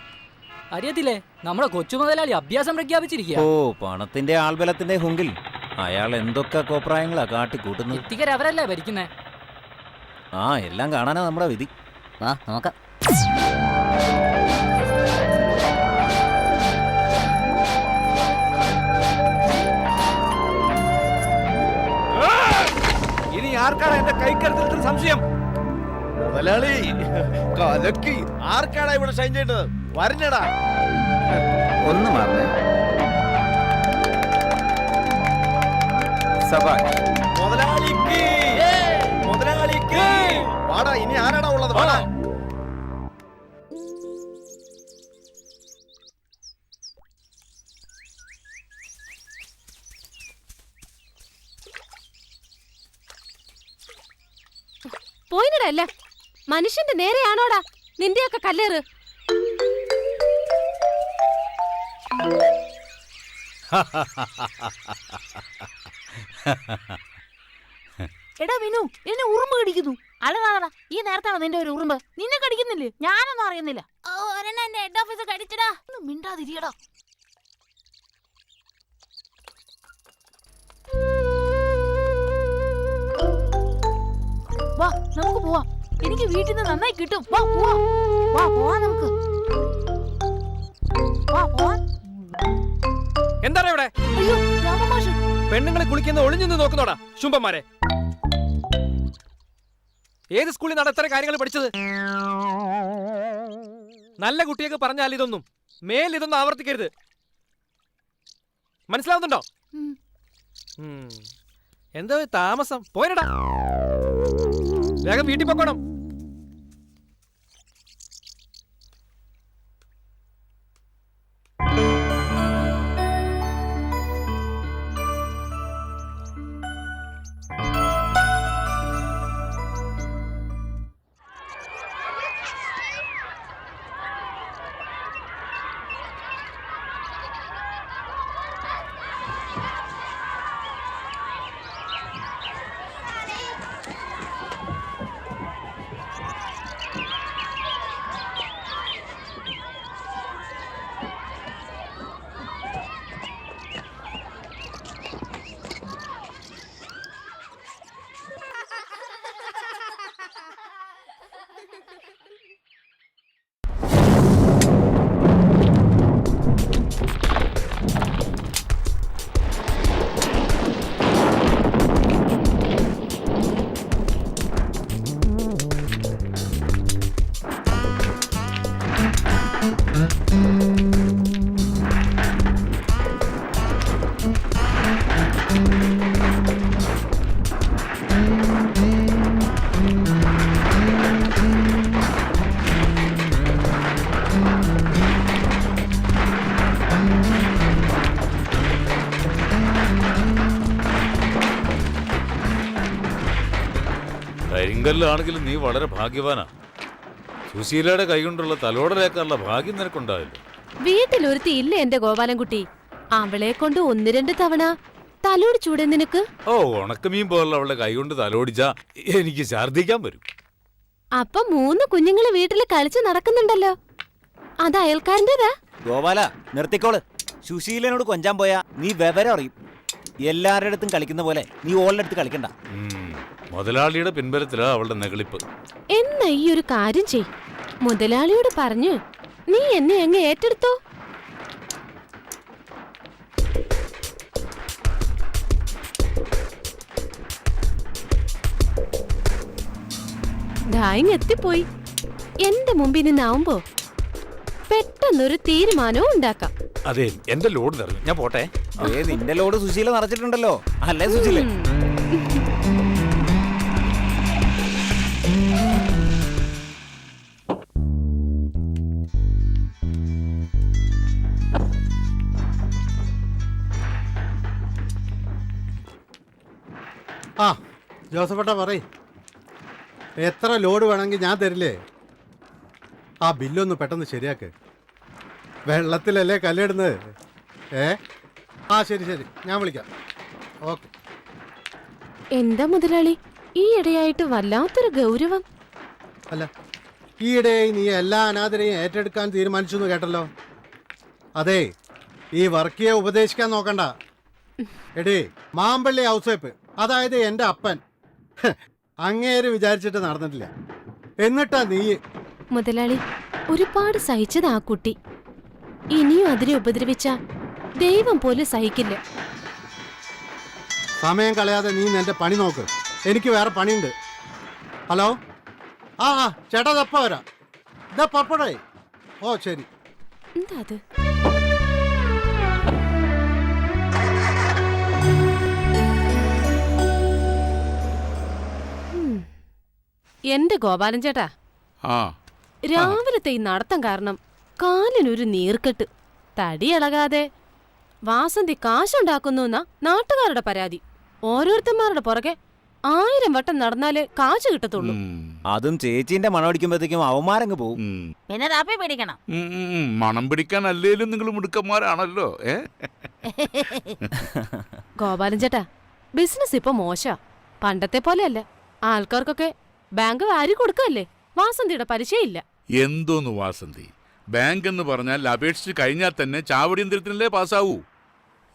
H: അറിയത്തില്ലേ, നമ്മുടെ കൊച്ചു മുതലാളി അഭ്യാസം പ്രഖ്യാപിച്ചിരിക്കുക.
C: ഓ, പണത്തിന്റെ ആൾബലത്തിന്റെ ഹുങ്കിൽ അയാൾ എന്തൊക്കെ കോപ്രായങ്ങളാ കാട്ടിക്കൂട്ടുന്നത്.
H: ഇത്തിക്കര അവരല്ലേ ഭരിക്കുന്നേ?
C: ആ, എല്ലാം കാണാനാ നമ്മുടെ വിധി.
H: ആ, നോക്കാം.
J: ഇനി ആർക്കാണ് എന്റെ കൈക്കരുത്തിൽ സംശയം?
B: മുതലാളി കലക്കി. ആർക്കാടാ ഇവിടെ ഷൈൻ ചെയ്യേണ്ടത്? വരഞ്ഞടാ.
A: ഒന്ന് മാറണേ. സബാഷ്.
B: മുതലാളിക്ക് മുതലാളിക്ക് വാടാ. ഇനി ആരാടാ ഉള്ളത്? വാടാ.
L: പോയിനടല്ല, മനുഷ്യന്റെ നേരെയാണോടാ നിന്റെയൊക്കെ കല്ലേറ്?
K: എടാ വിനു, എന്നെ ഉറുമ്പ് കടിക്കുന്നു. അല്ലടാ, ഈ നേരത്താണ് നിന്റെ ഒരു ഉറുമ്പ്. നിന്നെ കടിക്കുന്നില്ലേ? ഞാനൊന്നും അറിയുന്നില്ല. എന്റെ ഹെഡ് ഓഫീസ് കടിച്ചടാ. മിണ്ടാതിരിയടാ. വാ, നമുക്ക് പോവാം. എനിക്ക് വീട്ടിൽ നിന്ന് നന്നായി കിട്ടും. വാ പോവാ, വാ പോവാ നമുക്ക്. വാ പോവാ.
F: എന്താണ് ഇവിടെ?
K: അയ്യോ, രാമമാഷ്.
F: പെണ്ണുങ്ങളെ കുളിക്കുന്ന ഒളിഞ്ഞു നോക്കുന്നോടാ ശുംഭന്മാരെ. ഏത് സ്കൂളിൽ നിന്നാണ് ഇത്ര കാര്യങ്ങൾ പഠിച്ചത്? നല്ല കുട്ടിയൊക്കെ പറഞ്ഞാൽ ഇതൊന്നും ഇതൊന്നും ആവർത്തിക്കരുത്. മനസ്സിലാവുന്നുണ്ടോ? എന്താ താമസം? പോരടാ, വേഗം വീട്ടിൽ പൊക്കോണം.
D: കരിങ്കല്ലാണെങ്കിലും നീ വളരെ ഭാഗ്യവാനാ. സുശീലയുടെ കൈകൊണ്ടുള്ള തലോടലേക്കാനുള്ള ഭാഗ്യം നിനക്കുണ്ടായല്ലോ.
L: വീട്ടിലൊരുത്തി ഇല്ല എന്റെ ഗോപാലൻകുട്ടി. അവളെ കൊണ്ട് 1-2 തവണ തലോടിച്ചൂടെ നിനക്ക്?
D: ഓ, ഉണക്കമീൻ പോലുള്ള അവളുടെ കൈകൊണ്ട് തലോടിച്ചാ എനിക്ക് ഛർദ്ദിക്കാൻ വരും.
L: അപ്പൊ 3 കുഞ്ഞുങ്ങള് വീട്ടില് കളിച്ച് നടക്കുന്നുണ്ടല്ലോ. അത് അയൽക്കാരൻ്റെതാ.
C: ഗോപാല നിർത്തിക്കോള്. സുശീലനോട് കൊഞ്ചാൻ പോയാ നീ വിവരം അറിയും. എല്ലാവരുടെ അടുത്തും കളിക്കുന്ന പോലെ നീ ഓളുടെ അടുത്ത് കളിക്കണ്ട.
E: മുതലാളിയുടെ പിൻബലത്തിലാ അവളുടെ നെകളിപ്പ്.
L: എന്നാ ഈ ഒരു കാര്യം ചെയ്, മുതലാളിയോട് പറഞ്ഞു നീ എന്നെ അങ്ങ് ഏറ്റെടുത്തോ. ഡായിങ് എത്തിപ്പോയി. എന്റെ മുമ്പിൽ നിന്നാവുമ്പോ പെട്ടെന്നൊരു തീരുമാനവും ഉണ്ടാക്കാം.
D: അതെ, എന്റെ ലോഡ് നിറഞ്ഞു, ഞാൻ പോട്ടെ.
C: നിന്റെ ലോഡ് സുശീല നിറച്ചിട്ടുണ്ടല്ലോ, അല്ലേ സുശീല?
M: ആ ജോസഫേട്ടാ പറയ്, എത്ര ലോഡ് വേണമെങ്കിൽ ഞാൻ തരില്ലേ? ആ ബില്ലൊന്ന് പെട്ടെന്ന് ശരിയാക്ക്. വെള്ളത്തിലല്ലേ കല്ലിടുന്നത്. ആ ശരി ശരി, ഞാൻ വിളിക്കാം. ഓക്കെ.
L: എന്താ മുതലാളി ഈ ഇടയായിട്ട് വല്ലാത്തൊരു ഗൗരവം?
M: അല്ല, ഈയിടെ നീ എല്ലാ അനാഥരെയും ഏറ്റെടുക്കാൻ തീരുമാനിച്ചു എന്ന് കേട്ടല്ലോ. അതെ, ഈ വർക്കിയെ ഉപദേശിക്കാൻ നോക്കണ്ട. എടേ, മാമ്പള്ളി ഔസേപ്പ്, അതായത് എൻ്റെ അപ്പൻ, അങ്ങേര് വിചാരിച്ചിട്ട് നടന്നിട്ടില്ല. എന്നിട്ടാ നീ.
L: മുതലാളി, ഒരുപാട് സഹിച്ചത് ആ കുട്ടി. ഇനിയും അതിനെ ഉപദ്രവിച്ച ദൈവം പോലും സഹിക്കില്ല.
M: സമയം കളയാതെ നീ നിന്റെ പണി നോക്ക്, എനിക്ക് വേറെ പണിയുണ്ട്. ഹലോ, ആ ചേട്ടാ തപ്പ വരാം. ഇതാ പപ്പടേ. ഓ ശരി.
L: എന്താ അത്? എന്റെ ഗോപാലൻ ചേട്ടാ, രാവിലത്തെ ഈ നടത്തം കാരണം കാലിനൊരു നീർക്കെട്ട്. തടി ഇളകാതെ വാസന്തി കാശുണ്ടാക്കുന്നു എന്നാ നാട്ടുകാരുടെ പരാതി. ഓരോരുത്തന്മാരുടെ പുറകെ 1000 വട്ടം നടന്നാലേ കാശ് കിട്ടത്തുള്ളൂ.
C: അതും ചേച്ചീന്റെ മണം അടിക്കുമ്പോഴത്തേക്കും അവന്മാരങ്ങ് പോവും.
K: പിന്നെ താപ്പി പിടിക്കണം.
E: മണം പിടിക്കാൻ അല്ലേലും നിങ്ങൾ മിടുക്കന്മാരാണല്ലോ.
L: ഗോപാലൻ ചേട്ടാ, ബിസിനസ് ഇപ്പൊ മോശ. പണ്ടത്തെ പോലെയല്ല. ആൾക്കാർക്കൊക്കെ ബാങ്ക് വാരി കൊടുക്കല്ലേ, വാസന്തിയുടെ പലിശയില്ല.
E: എന്തോന്ന് വാസന്തി, ബാങ്ക് എന്ന് പറഞ്ഞാൽ അപേക്ഷിച്ച് കഴിഞ്ഞാൽ തന്നെ ചാവടി യന്ത്രത്തിനല്ലേ പാസ്സാവൂ.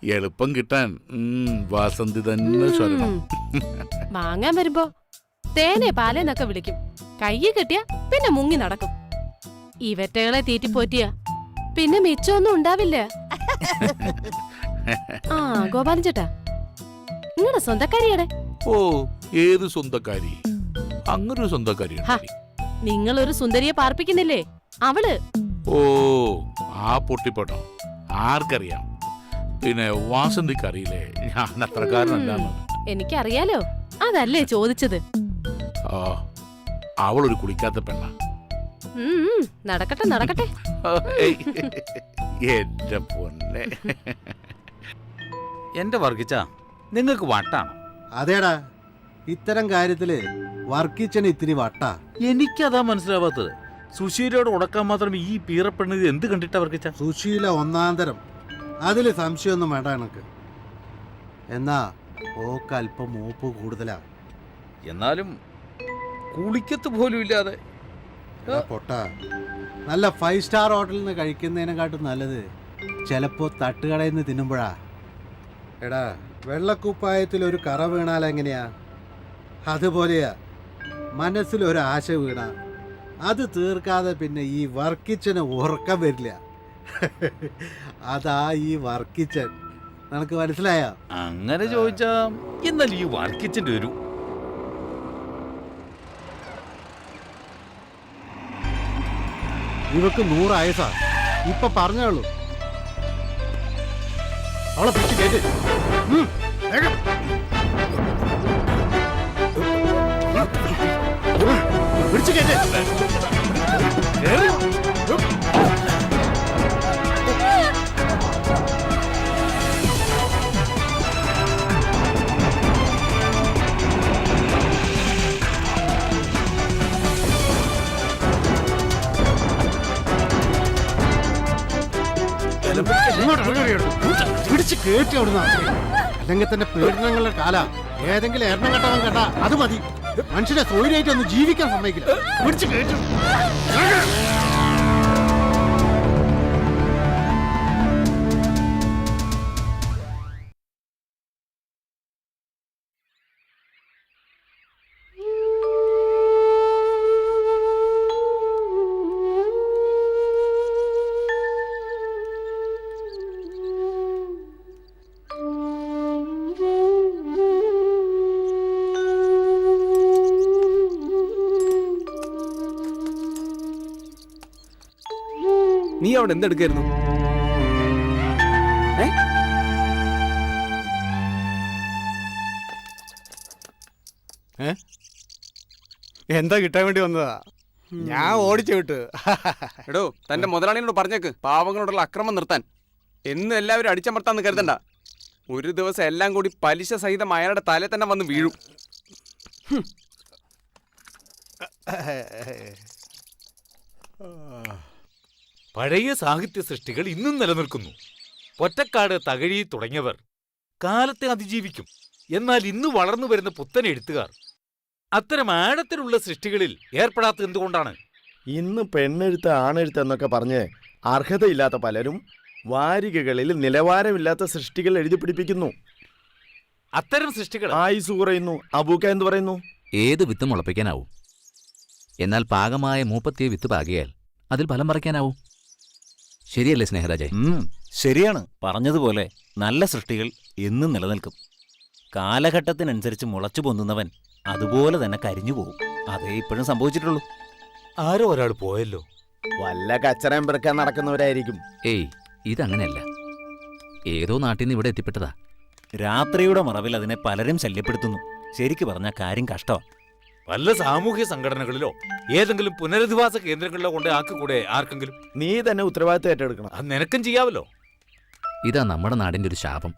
E: എളുപ്പം കിട്ടാൻ വാസന്തി തന്നെ സ്വരണം.
L: വാങ്ങാൻ വരുമ്പോ തേനെ പാലേന്നൊക്കെ വിളിക്കും. കയ്യെ കെട്ടിയ പിന്നെ മുങ്ങി നടക്കും. ഇവറ്റകളെ തീറ്റിപ്പോറ്റിയ പിന്നെ മിച്ചമൊന്നും ഉണ്ടാവില്ല. ആ ഗോപാലൻ ചേട്ടാ, നിങ്ങളുടെ സ്വന്തക്കാരിയുടെ.
E: ഓ, ഏത് സ്വന്തക്കാരി? അങ്ങനൊരു സ്വന്തക്കാരി.
L: നിങ്ങളൊരു സുന്ദരിയെ പാർപ്പിക്കുന്നില്ലേ, അവള്.
E: ഓ, ആ പൊട്ടിപ്പോട്ടോ, ആർക്കറിയാം. പിന്നെ വാസന്തിക്ക് അറിയില്ലേ ഞാൻ അത്രക്കാരനല്ലാന്ന്?
L: എനിക്കറിയാലോ, അതല്ലേ ചോദിച്ചത്.
E: ആ, അവളൊരു കുളിക്കാത്ത പെണ്ണ.
L: നടക്കട്ടെ നടക്കട്ടെ.
E: എന്റെ പൊന്നെ.
D: എന്റെ വർഗിച്ച, നിങ്ങൾക്ക് വട്ടാണോ?
M: അതേടാ, ഇത്തരം കാര്യത്തില് വർക്കിച്ചന് ഇത്തിരി വട്ടാ.
D: എനിക്കതാ മനസ്സിലാവാത്തത്. സുശീലയോട് ഉടക്കാൻ മാത്രം ഈ പീറപ്പെണ്ണത് എന്ത് കണ്ടിട്ടാ വർഗിച്ച?
M: സുശീല ഒന്നാന്തരം, അതില് സംശയമൊന്നും വേണ്ട എനക്ക്. എന്നാ ഓക്ക് അല്പം മൂപ്പ് കൂടുതലാ.
D: എന്നാലും കുളിക്കത്ത് പോലും ഇല്ലാതെ.
M: പൊട്ടാ, നല്ല 5 സ്റ്റാർ ഹോട്ടലിൽ നിന്ന് കഴിക്കുന്നതിനെക്കാട്ടും നല്ലത് ചിലപ്പോ തട്ടുകടയിൽ നിന്ന് തിന്നുമ്പോഴാ. എടാ, വെള്ളക്കുപ്പായത്തിൽ ഒരു കറ വീണാൽ എങ്ങനെയാ, അതുപോലെയാ മനസ്സിലൊരു ആശ വീണ അത് തീർക്കാതെ പിന്നെ ഈ വർക്കിച്ചന് ഉറക്കം വരില്ല. അതാ ഈ വർക്കിച്ചൻ. നിനക്ക് മനസ്സിലായ?
D: അങ്ങനെ ചോദിച്ചാ എന്നാൽ ഈ വർക്കിച്ചന്റെ ഒരു
M: ഇവക്ക് 100 ആയസാ. ഇപ്പൊ പറഞ്ഞോളൂ. അവളെ പിടിച്ച് കേട്ട് പിടിച്ച് കേട്ട്. പിടിച്ച് കേട്ടി അവിടുന്ന്. അല്ലെങ്കിൽ തന്നെ പീഡനങ്ങളുടെ കാല. ഏതെങ്കിലും എണ്ണം കെട്ടവൻ കേട്ടാ അത് മതി. മനുഷ്യനെ സ്വൈരായിട്ട് ഒന്ന് ജീവിക്കാൻ സമ്മതിക്കില്ല. പിടിച്ച് കേട്ടു.
B: അവിടെ എന്തെടുക്കായിരുന്നു?
A: എന്താ കിട്ടാൻ വേണ്ടി വന്നതാ? ഞാൻ ഓടിച്ചു വിട്ടു.
B: എടോ, തന്റെ മുതലാളിയോട് പറഞ്ഞേക്ക് പാവങ്ങളോടുള്ള അക്രമം നിർത്താൻ. എന്ന് എല്ലാവരും അടിച്ചമർത്താന്ന് കരുതണ്ട. ഒരു ദിവസം എല്ലാം കൂടി പലിശ സഹിതം അയാളുടെ തലേ തന്നെ വന്ന് വീഴും.
D: പഴയ സാഹിത്യ സൃഷ്ടികൾ ഇന്നും നിലനിൽക്കുന്നു. പൊറ്റക്കാട്, തകഴി തുടങ്ങിയവർ കാലത്തെ അതിജീവിക്കും. എന്നാൽ ഇന്ന് വളർന്നു വരുന്ന പുത്തൻ എഴുത്തുകാർ അത്തരം ആഴത്തിലുള്ള സൃഷ്ടികളിൽ ഏർപ്പെടാത്തത് എന്തുകൊണ്ടാണ്?
N: ഇന്ന് പെണ്ണെഴുത്ത് ആണെഴുത്ത് എന്നൊക്കെ പറഞ്ഞ് അർഹതയില്ലാത്ത പലരും വാരികകളിൽ നിലവാരമില്ലാത്ത സൃഷ്ടികൾ എഴുതി പിടിപ്പിക്കുന്നു.
D: അത്തരം സൃഷ്ടികൾ
N: ആയുസ് കുറയുന്നു. അബൂക്ക എന്ത് പറയുന്നു?
J: ഏത് വിത്ത് മുളപ്പിക്കാനാവും, എന്നാൽ പാകമായ മൂപ്പത്തിയ വിത്ത് പാകിയാൽ അതിൽ ഫലം പറിക്കാനാവും. ശരിയല്ലേ സ്നേഹരാജേ?
C: ശരിയാണ്. പറഞ്ഞതുപോലെ നല്ല സൃഷ്ടികൾ എന്നും നിലനിൽക്കും. കാലഘട്ടത്തിനനുസരിച്ച് മുളച്ചു പൊന്നുന്നവൻ അതുപോലെ തന്നെ കരിഞ്ഞു പോകും. അതേ ഇപ്പോഴും സംഭവിച്ചിട്ടുള്ളൂ.
D: ആരോ ഒരാൾ പോയല്ലോ.
N: വല്ല കച്ചറയും പെറുക്കാൻ നടക്കുന്നവരായിരിക്കും.
J: ഏയ്, ഇതങ്ങനെയല്ല. ഏതോ നാട്ടിൽ നിന്ന് ഇവിടെ എത്തിപ്പെട്ടതാ.
C: രാത്രിയുടെ മറവിൽ അതിനെ പലരും ശല്യപ്പെടുത്തുന്നു. ശരിക്കു പറഞ്ഞ കാര്യം കഷ്ടമാണ്.
D: വല്ല സാമൂഹ്യ സംഘടനകളിലോ ഏതെങ്കിലും പുനരധിവാസ കേന്ദ്രങ്ങളിലോ കൊണ്ട് ആക്കിക്കൂടെ ആർക്കെങ്കിലും?
N: നീ തന്നെ ഉത്തരവാദിത്തം ഏറ്റെടുക്കണം.
D: അത് നിനക്കും ചെയ്യാവല്ലോ.
J: ഇതാ നമ്മുടെ നാടിൻ്റെ ഒരു ശാപം.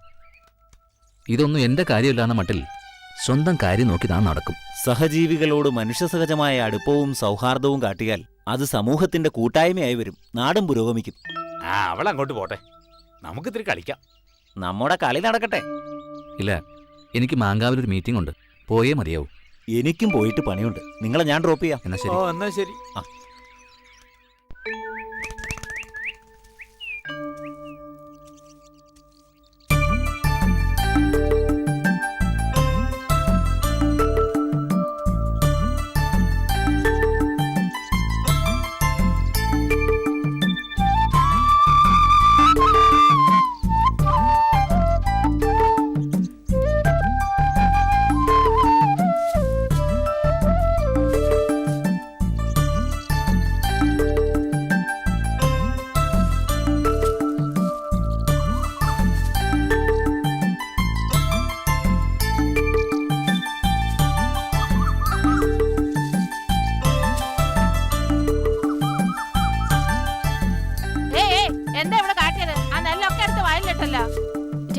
J: ഇതൊന്നും എൻ്റെ കാര്യമില്ലാന്ന മട്ടിൽ സ്വന്തം കാര്യം നോക്കി താൻ നടക്കും.
C: സഹജീവികളോട് മനുഷ്യസഹജമായ അടുപ്പവും സൗഹാർദ്ദവും കാട്ടിയാൽ അത് സമൂഹത്തിന്റെ കൂട്ടായ്മയായി വരും. നാടും പുരോഗമിക്കും.
D: അവൾ അങ്ങോട്ട് പോട്ടെ, നമുക്കിത്തിരി കളിക്കാം.
C: നമ്മുടെ കളി നടക്കട്ടെ.
J: ഇല്ല, എനിക്ക് മാങ്കാവിലൊരു മീറ്റിംഗ് ഉണ്ട്, പോയേ മതിയാവും.
C: എനിക്കും പോയിട്ട് പണിയുണ്ട്. നിങ്ങളെ ഞാൻ ഡ്രോപ്പ് ചെയ്യാം.
J: എന്നാ ശരി.
D: എന്നാ ശരി.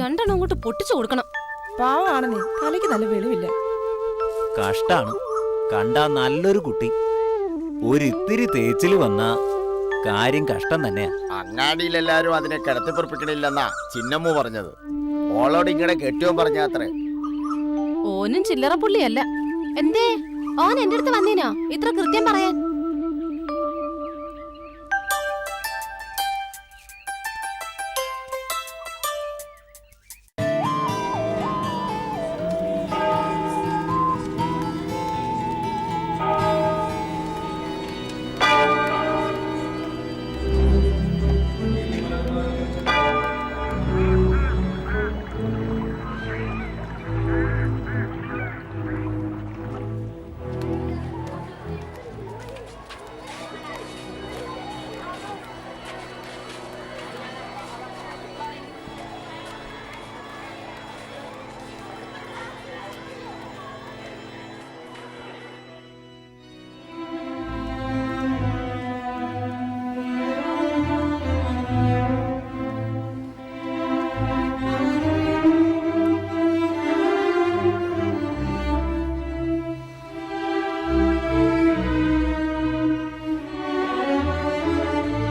L: രണ്ടെണ്ണം അങ്ങോട്ട് പൊട്ടിച്ചു കൊടുക്കണം.
K: പാവാണ് നീ, തലയ്ക്ക് നല്ല വെളിവില്ല.
C: കഷ്ടാണ്. കണ്ടാ നല്ലൊരു കുട്ടി ഒരിത്തിരി തേച്ചില് വന്ന കാര്യം കഷ്ടം തന്നെയാ.
N: അങ്ങാടിയിലെല്ലാരും അതിനെ കിടത്തിപ്പുറപ്പിക്കണില്ലെന്നാ ചിന്നമ്മു പറഞ്ഞത്. ഓളോട് ഇങ്ങനെ കെട്ടിയോ പറഞ്ഞാത്രേ.
L: ഓനും ചില്ലറ പുള്ളിയല്ല. എന്തേ ഓൻ എന്റെ അടുത്ത് വന്നീനോ ഇത്ര കൃത്യം പറയാൻ?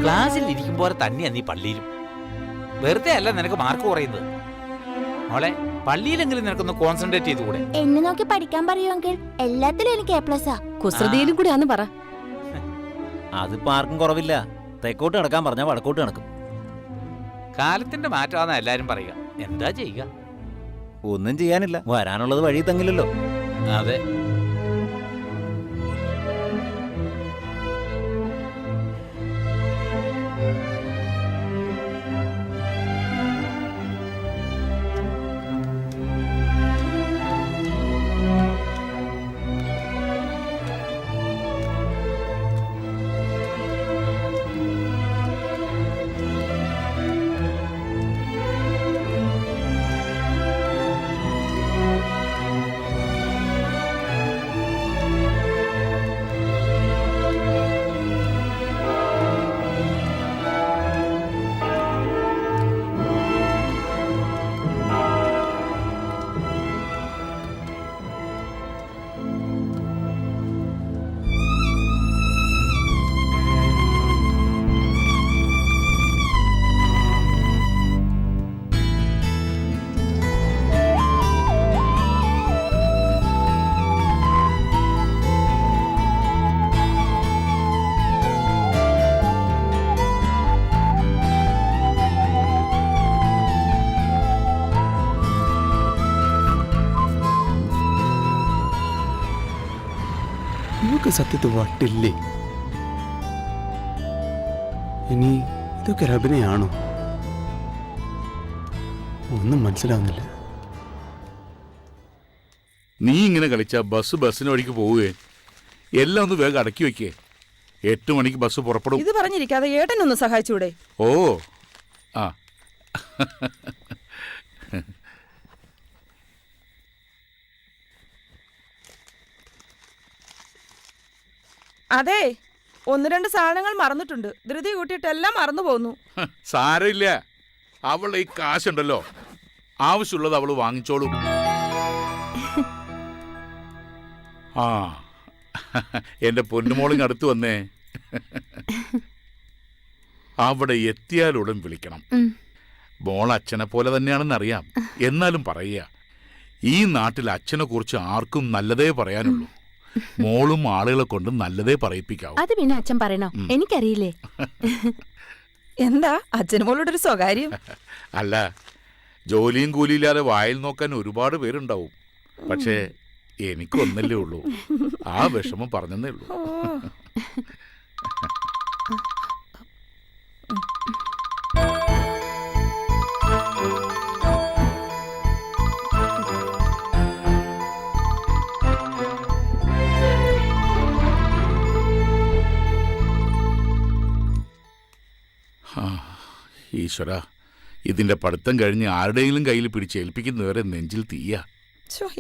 D: ക്ലാസ്സിൽ ഇരിക്കുമ്പോൾ തന്നെയാ നീ പള്ളിയിലും. വെറുതെ അല്ല നിനക്ക് മാർക്ക് കുറയുന്നത്. മോളെ, പള്ളിയിലെങ്കിലും നിനക്കൊന്ന് കോൺസെൻട്രേറ്റ് ചെയ്തുകൂടെ?
K: എന്നെ നോക്കി പഠിക്കാൻ പറയുമെങ്കിൽ എല്ലാത്തിലും എനിക്ക് A+.
L: കുസൃതിയിലും കൂടി ആന്ന് പറ.
C: അതിപ്പോ ആർക്കും കുറവില്ല. തെക്കോട്ട് നടക്കാൻ പറഞ്ഞാൽ വടക്കോട്ട് നടക്കും.
D: കാലത്തിന്റെ മാറ്റമാണെന്ന് എല്ലാരും പറയുക. എന്താ ചെയ്യുക?
C: ഒന്നും ചെയ്യാനില്ല. വരാനുള്ളത് വഴി തങ്ങില്ലല്ലോ.
D: അതെ.
B: ഇവൾക്ക് സത്യത്തിൽ വട്ടില്ലേ? ഇനി ഇതൊക്കെ ഒരു അഭിനയാണോ? ഒന്നും മനസ്സിലാവുന്നില്ല.
E: നീ ഇങ്ങനെ കളിച്ചാ ബസ്സിന് വഴിക്ക് പോവുകയെ. എല്ലാം ഒന്ന് വേഗം അടക്കി വെക്കേ. 8 മണിക്ക് ബസ് പുറപ്പെടും.
K: ഇത് പറഞ്ഞിരിക്കാതെ ഏട്ടനൊന്ന് സഹായിച്ചൂടെ?
E: ഓ ആ
K: അതെ, 1-2 സാധനങ്ങൾ മറന്നിട്ടുണ്ട്. ധൃതി കൂട്ടിയിട്ടെല്ലാം മറന്നു പോന്നു.
E: സാരമില്ല, അവളുടെ ഈ കാശുണ്ടല്ലോ, ആവശ്യമുള്ളത് അവള് വാങ്ങിച്ചോളും. ആ എന്റെ പൊന്നുമോളിങ് അടുത്ത് വന്നേ. അവിടെ എത്തിയാലുടൻ വിളിക്കണം. മോൾ അച്ഛനെ പോലെ തന്നെയാണെന്നറിയാം, എന്നാലും പറയുക, ഈ നാട്ടിൽ അച്ഛനെ കുറിച്ച് ആർക്കും നല്ലതേ പറയാനുള്ളൂ. മോളും ആളുകളെ കൊണ്ട് നല്ലതേ പറയിപ്പിക്കാവൂ.
K: അത് പിന്നെ അച്ഛൻ പറയണോ? എനിക്കറിയില്ലേ. എന്താ അച്ഛന് മോളോട് ഒരു സ്വകാര്യം?
E: അല്ല, ജോലിയും കൂലിയില്ലാതെ വായിൽ നോക്കാൻ ഒരുപാട് പേരുണ്ടാവും. പക്ഷേ എനിക്കൊന്നല്ലേ ഉള്ളൂ. ആ വിഷമം പറഞ്ഞതേ ഉള്ളൂ. ഈശ്വര, ഇതിന്റെ പഠിത്തം കഴിഞ്ഞ് ആരുടെയെങ്കിലും കയ്യിൽ പിടിച്ചേൽപ്പിക്കുന്നവരെ നെഞ്ചിൽ തീയ.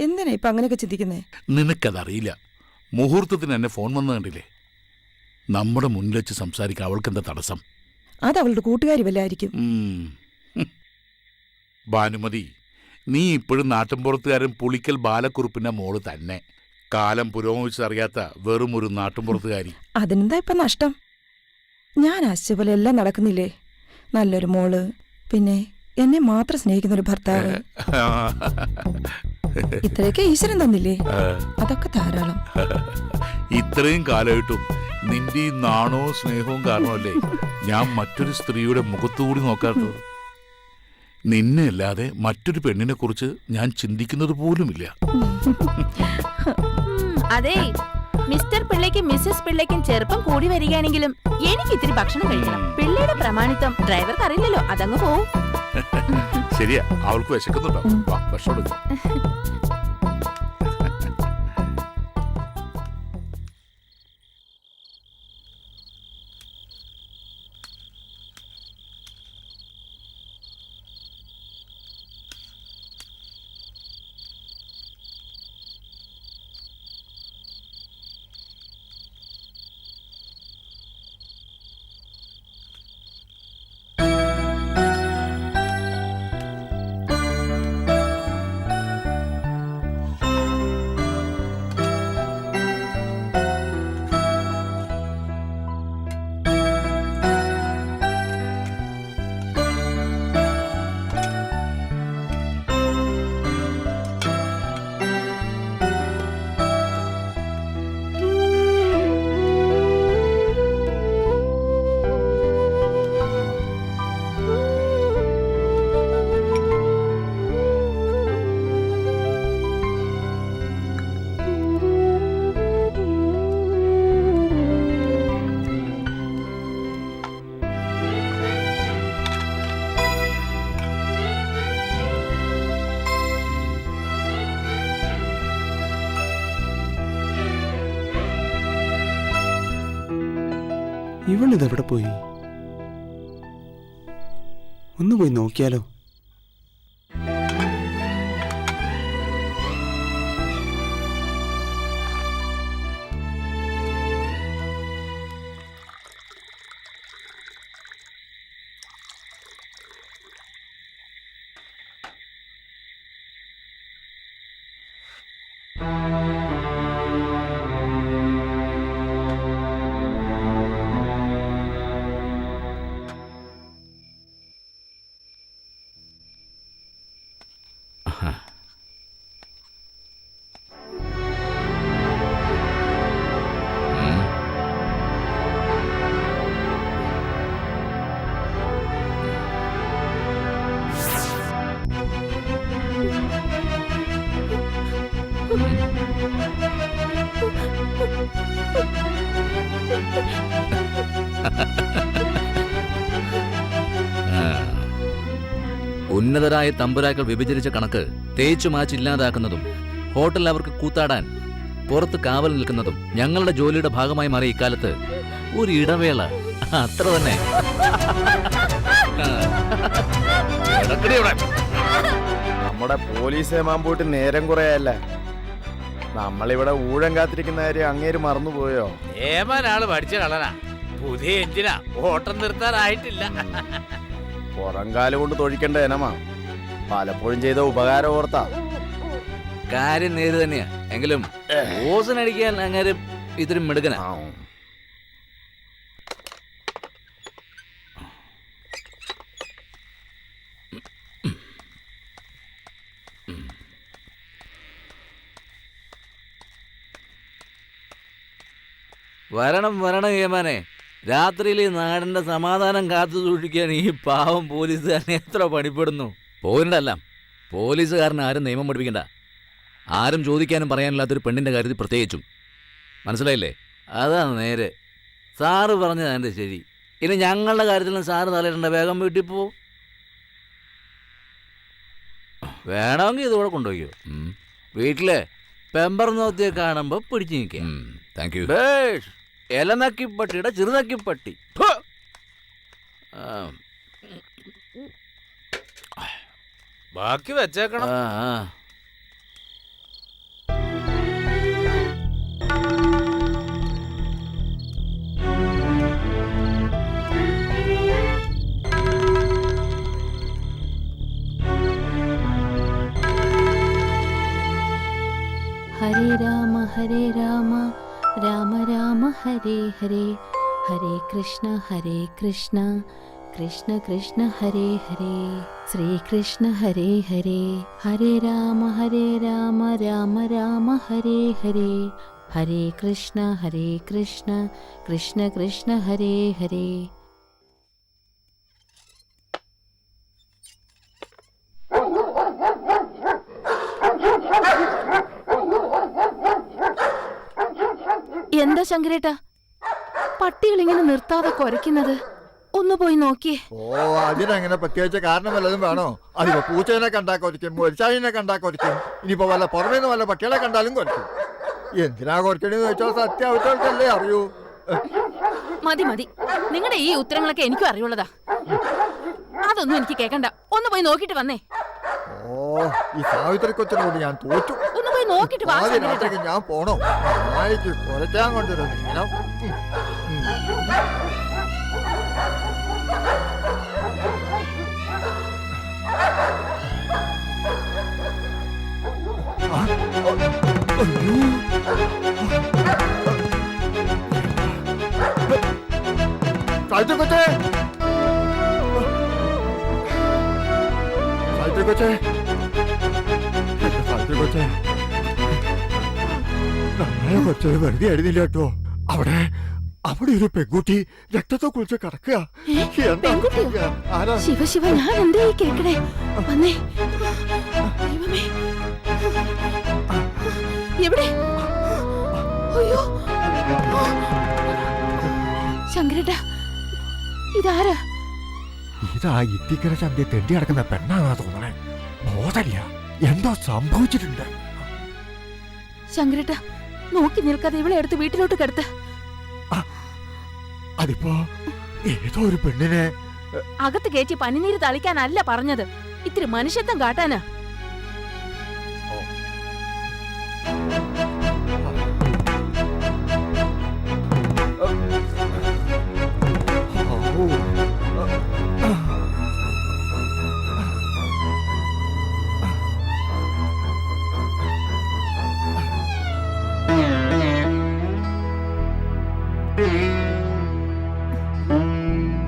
K: എന്തിനാ ഇപ്പൊ അങ്ങനെയൊക്കെ ചിന്തിക്കുന്നേ?
E: നിനക്കതറിയില്ല. മുഹൂർത്തത്തിന് എന്നെ ഫോൺ വന്നു കണ്ടില്ലേ? നമ്മുടെ മുന്നിൽ വെച്ച് സംസാരിക്കാൻ അവൾക്കെന്താ തടസ്സം?
K: അത് അവളുടെ കൂട്ടുകാരി വല്ലായിരിക്കും.
E: ഭാനുമതി, നീ ഇപ്പോഴും നാട്ടിൻപുറത്തുകാരൻ പുളിക്കൽ ബാലക്കുറുപ്പിന്റെ മോള് തന്നെ. കാലം പുരോഗമിച്ചറിയാത്ത വെറും ഒരു നാട്ടിൻപുറത്തുകാരി.
K: അതിനെന്താ ഇപ്പൊ നഷ്ടം? ഞാൻ ആശിച്ച പോലെ എല്ലാം നടക്കുന്നില്ലേ? നല്ലൊരു മോള്, പിന്നെ എന്നെ മാത്രം സ്നേഹിക്കുന്ന ഒരു ഭർത്താവ്. ഇത്രയൊക്കെ ഈശ്വരൻ തന്നില്ലേ? അതൊക്കെ ധാരാളം.
E: ഇത്രയും കാലമായിട്ടും നിന്റെ ഈ നാണവും സ്നേഹവും കാരണമല്ലേ ഞാൻ മറ്റൊരു സ്ത്രീയുടെ മുഖത്തുകൂടി നോക്കാത്തത്. നിന്നെ അല്ലാതെ മറ്റൊരു പെണ്ണിനെ കുറിച്ച് ഞാൻ ചിന്തിക്കുന്നത് പോലുമില്ല.
K: അതെ, മിസ്റ്റർ പിള്ളയ്ക്കും മിസ്സസ് പിള്ളയ്ക്കും ചെറുപ്പം കൂടി വരികയാണെങ്കിലും എനിക്ക് ഇത്തിരി ഭക്ഷണം കഴിക്കണം. പിള്ളയുടെ പ്രമാണിത്വം ഡ്രൈവർക്ക് അറിയില്ലല്ലോ, അതങ്ങ് പോവും.
E: ശരിയാ, അവൾക്ക് വിശക്കുന്നുണ്ടോ? ഭക്ഷണം എടുക്കും.
B: ഇവളിതെവിടെ പോയി? ഒന്ന് പോയി നോക്കിയാലോ?
J: ഉന്നതരായ തമ്പുരാക്കൾ വിഭജിച്ച കണക്ക് തേച്ചു മാച്ചില്ലാതാക്കുന്നതും ഹോട്ടലിൽ അവർക്ക് കൂത്താടാൻ പുറത്ത് കാവൽ നിൽക്കുന്നതും ഞങ്ങളുടെ ജോലിയുടെ ഭാഗമായി മാറിയ ഇക്കാലത്ത് ഒരു ഇടവേള, അത്ര തന്നെ.
N: നമ്മുടെ പോലീസ് ഏമാൻ നേരം കുറയല്ലേ. നമ്മളിവിടെ ഊഴം കാത്തിരിക്കുന്ന കാര്യം അങ്ങേര് മറന്നുപോയോ?
D: ഏമാനാള് പഠിച്ച കളനാ. പുതിയ എഞ്ചിനാ, ഓട്ടം നിർത്താറായിട്ടില്ല.
N: പുറംകാല് കൊണ്ട് തൊഴിക്കേണ്ട ഇനമാ. പലപ്പോഴും ചെയ്ത ഉപകാരം ഓർത്താ.
J: കാര്യം നേര് തന്നെയാ. എങ്കിലും ഓസനടിക്കാൻ അങ്ങനെ ഇത്തിരി മിടുക്കനാ. വരണം വരണം ഏമാനെ. രാത്രിയിൽ ഈ നാടിന്റെ സമാധാനം കാത്തു സൂക്ഷിക്കാൻ ഈ പാവം പോലീസുകാരനെ എത്ര പണിപ്പെടുന്നു. പോയിട്ടല്ല, പോലീസുകാരന് ആരും നിയമം പഠിപ്പിക്കണ്ട. ആരും ചോദിക്കാനും പറയാനില്ലാത്തൊരു പെണ്ണിന്റെ കാര്യത്തിൽ പ്രത്യേകിച്ചും. മനസ്സിലായില്ലേ? അതാണ് നേരെ. സാറ് പറഞ്ഞത് എൻ്റെ ശരി. ഇനി ഞങ്ങളുടെ കാര്യത്തിലും സാറ് തലയിടേണ്ട, വേഗം വീട്ടിൽ പോ. വേണമെങ്കിൽ ഇതുകൂടെ കൊണ്ടുപോയോ. വീട്ടിലെ പെമ്പർ നോത്തിയെ കാണുമ്പോൾ പിടിച്ചു നിൽക്കാം. Thank you. ഇലനക്കിപ്പട്ടിയുടെ ചെറുനക്കിപ്പട്ടി.
D: ബാക്കി വെച്ചേക്കണം.
L: ഹരേ രാമ രാമ രാമ ഹരേ ഹരേ, ഹരേ കൃഷ്ണ കൃഷ്ണ കൃഷ്ണ ഹരേ ഹരേ, ശ്രീകൃഷ്ണ ഹരേ ഹരേ. ഹരേ രാമ രാമ രാമ ഹരേ ഹരേ, ഹരേ കൃഷ്ണ കൃഷ്ണ കൃഷ്ണ ഹരേ ഹരേ. എന്താ ശങ്കരേട്ടാ പട്ടികൾ ഇങ്ങനെ നിർത്താതെ കുരയ്ക്കുന്നത്? ഒന്ന് പോയി നോക്കിയേ.
O: ഓ, അതിനങ്ങനെ പ്രത്യേകിച്ച് കാരണം വല്ലതും വേണോ? അതിപ്പോ പൂച്ചേനെ കണ്ടാ കൊരയ്ക്കും, മൊരിച്ചാഴിനെ കണ്ടാ കൊരയ്ക്കും, ഇനിയിപ്പോ വല്ല പുറമേന്ന് വല്ല പട്ടികളെ കണ്ടാലും കൊരയ്ക്കും. എന്തിനാ കൊരയ്ക്കണെന്ന് ചോദിച്ചാൽ സത്യാവസ്ഥകൾക്കല്ലേ അറിയൂ.
K: മതി മതി, നിങ്ങളുടെ ഈ ഉത്തരങ്ങളൊക്കെ എനിക്കും അറിയുള്ളതാ. അതൊന്നും എനിക്ക് കേക്കണ്ട. ഒന്ന് പോയി നോക്കിട്ട് വന്നേ.
O: ഓ, ഈ സാവിത്രി കൊച്ചിനോട് ഞാൻ തോറ്റു.
K: ഒന്ന് പോയി നോക്കിട്ട് വാ.
O: ഞാൻ പോണോ? നായിക്ക് കുറയ്ക്കാൻ കൊണ്ടുവരുന്നു ഇങ്ങനെ. സാവിത്രി കൊച്ചേ, സാവിത്രി കൊച്ചേ, സാവിത്രി കൊച്ചേ, നമ്മളെ കൊച്ചത് വെറുതെ ആയിരുന്നില്ല കേട്ടോ. അവിടെ ഒരു പെൺകുട്ടി രക്തത്തെ കുളിച്ച് കിടക്കുക.
L: ശിവ ശിവ, ഞാൻ എന്താ ഈ കേക്കണേ? വന്നേ. ദൈവമേ, എവിടെ? അയ്യോ ശങ്കരേട്ടാ, ഇതാരാ?
O: ഇതാ ഇത്തിക്കര ചന്തി തെണ്ടി കിടക്കുന്ന പെണ്ണാന്നാ തോന്നണേ. ബോധമില്ല, എന്തോ സംഭവിച്ചിട്ടുണ്ട്.
L: ശങ്കരേട്ടാ, നോക്കി നിൽക്കാതെ ഇവളെ എടുത്ത് വീട്ടിലോട്ട് കിടത്ത്.
O: അതിപ്പോ ഏതോ ഒരു പെണ്ണിനെ
L: അകത്ത് കയറ്റി പനിനീര് തളിക്കാനല്ല പറഞ്ഞത്, ഇത്തിരി മനുഷ്യത്വം കാട്ടാനാ.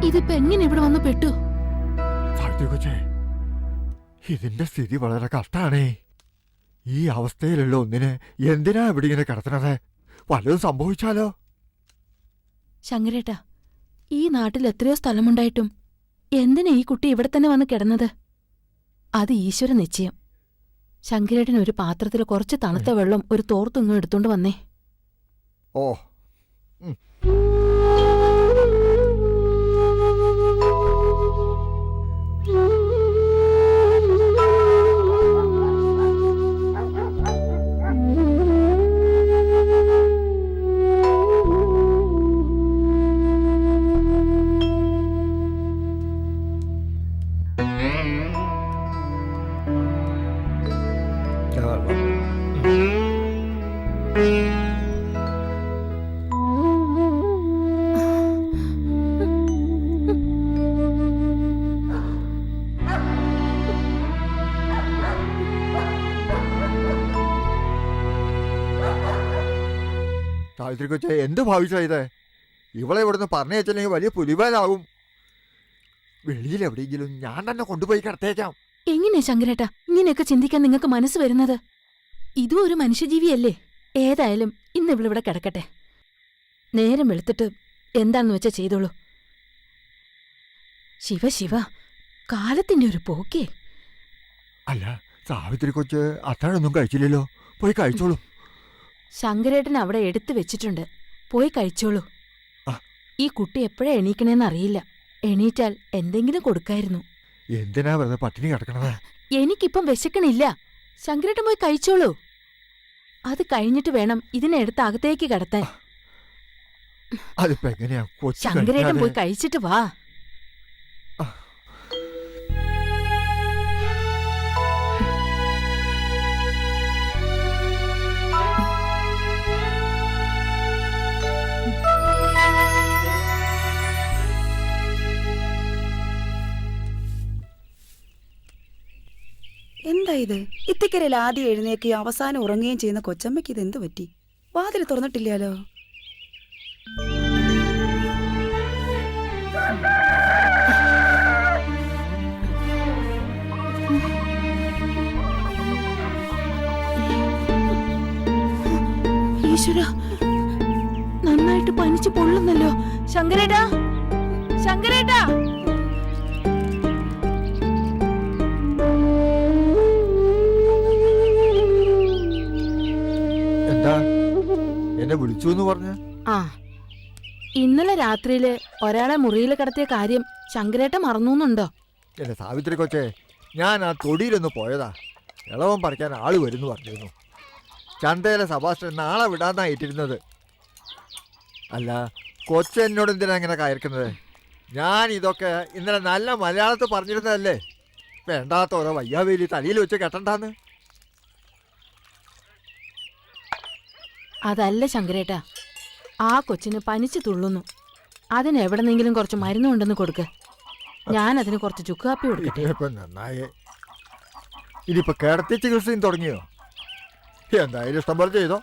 L: ഇതിപ്പോ എങ്ങനെ ഇവിടെ വന്ന് പെട്ടു?
O: ഇതിന്റെ സ്ഥിതി വളരെ കഷ്ടാണേ. ഈ അവസ്ഥയിലുള്ള ഒന്നിനെ എന്തിനാ ഇവിടെ ഇങ്ങനെ കിടത്തണത്? വല്ലതും സംഭവിച്ചാലോ?
L: ശങ്കരേട്ടാ, ഈ നാട്ടിൽ എത്രയോ സ്ഥലമുണ്ടായിട്ടും എന്തിനാ ഈ കുട്ടി ഇവിടെ തന്നെ വന്ന് കിടന്നത്? അത് ഈശ്വര നിശ്ചയം. ശങ്കരേട്ടൻ ഒരു പാത്രത്തിൽ കുറച്ച് തണുത്ത വെള്ളം ഒരു തോർത്തുങ്ങ് എടുത്തോണ്ട് വന്നേ.
O: ഓ, സാവിത്രി കൊച്ചെ എന്ത് ഭാവിച്ചാ ഇത്? ഇവളെ ഇവിടുന്ന് പറഞ്ഞു വെച്ചില്ലെങ്കിൽ വലിയ പുലിവാലാകും. വെളിയിൽ എവിടെയെങ്കിലും ഞാൻ തന്നെ കൊണ്ടുപോയി കിടത്തേക്കാം.
L: എങ്ങനെയാ ശങ്കരേട്ടാ ഇങ്ങനെയൊക്കെ ചിന്തിക്കാൻ നിങ്ങൾക്ക് മനസ്സ് വരുന്നത്? ഇതും ഒരു മനുഷ്യജീവിയല്ലേ? ഏതായാലും ഇന്ന് ഇവളിവിടെ കിടക്കട്ടെ. നേരം വെളുത്തിട്ട് എന്താണെന്ന് വെച്ചാ ചെയ്തോളൂ. ശിവ ശിവ, കാലത്തിന്റെ ഒരു പോക്കേ.
O: അല്ല സാവിത്രി കൊച്ച് അത്താഴൊന്നും കഴിച്ചില്ലല്ലോ, പോയി കഴിച്ചോളൂ.
L: ശങ്കരേട്ടൻ അവിടെ എടുത്തു വെച്ചിട്ടുണ്ട്, പോയി കഴിച്ചോളൂ. ഈ കുട്ടി എപ്പോഴാ എണീക്കണേന്ന് അറിയില്ല. എണീറ്റാൽ എന്തെങ്കിലും കൊടുക്കായിരുന്നു.
O: എന്തിനാ വെറുതെ പട്ടിണി കിടക്കണത്?
L: എനിക്കിപ്പം വിശക്കണില്ല. ശങ്കരേട്ടൻ പോയി കഴിച്ചോളൂ. അത് കഴിഞ്ഞിട്ട് വേണം ഇതിനെ എടുത്ത് അകത്തേക്ക് കടത്താൻ.
O: അതിപ്പോ എങ്ങനെയാ?
L: ശങ്കരേട്ടൻ പോയി കഴിച്ചിട്ട് വാ.
P: എന്താ ഇത്? ഇത്തിക്കരയിൽ ആദ്യം എഴുന്നേക്കുകയും അവസാനം ഉറങ്ങുകയും ചെയ്യുന്ന കൊച്ചമ്മയ്ക്ക് ഇത് എന്തു പറ്റി? വാതിൽ തുറന്നിട്ടില്ലാലോ.
L: ഈശ്വരാ, നന്നായിട്ട് പനിച്ച് പൊള്ളുന്നല്ലോ. ശങ്കരേട്ടാ, ശങ്കരേട്ടാ.
O: എന്നെ വിളിച്ചു എന്ന് പറഞ്ഞ?
L: ആ, ഇന്നലെ രാത്രിയില് ഒരാളെ മുറിയിൽ കിടത്തിയ കാര്യം ശങ്കരേട്ട മറന്നുണ്ടോ?
O: എന്റെ സാവിത്രി കൊച്ചെ, ഞാൻ ആ തൊടിയിലൊന്ന് പോയതാ. ഇളവൻ പറിക്കാൻ ആള് വരുന്നു പറഞ്ഞിരുന്നു. ചന്തയിലെ സഭാഷണൻ നാളെ വിടാന്നാ ഏറ്റിരുന്നത്. അല്ല കൊച്ച എന്നോട് എന്തിനാ ഇങ്ങനെ കയർക്കുന്നത്? ഞാൻ ഇതൊക്കെ ഇന്നലെ നല്ല മലയാളത്തിൽ പറഞ്ഞിരുന്നതല്ലേ. വേണ്ടാത്ത ഓരോ വയ്യാവേലി തലയിൽ വെച്ച് കെട്ടണ്ടാന്ന്.
L: അതല്ല ശങ്കരേട്ടാ, ആ കൊച്ചിന് പനിച്ചു തുള്ളുന്നു. അതിന് എവിടെന്നെങ്കിലും കുറച്ച് മരുന്നുണ്ടെന്ന് കൊടുക്ക്. ഞാനതിന് കുറച്ച് ചുക്കാപ്പി കൊടുക്കട്ടെ.
O: നന്നായേ. ഇനിയിപ്പോ കിടത്തി ചികിത്സയും തുടങ്ങിയോ? എന്തായാലും ഇഷ്ടം പോലെ ചെയ്തോ.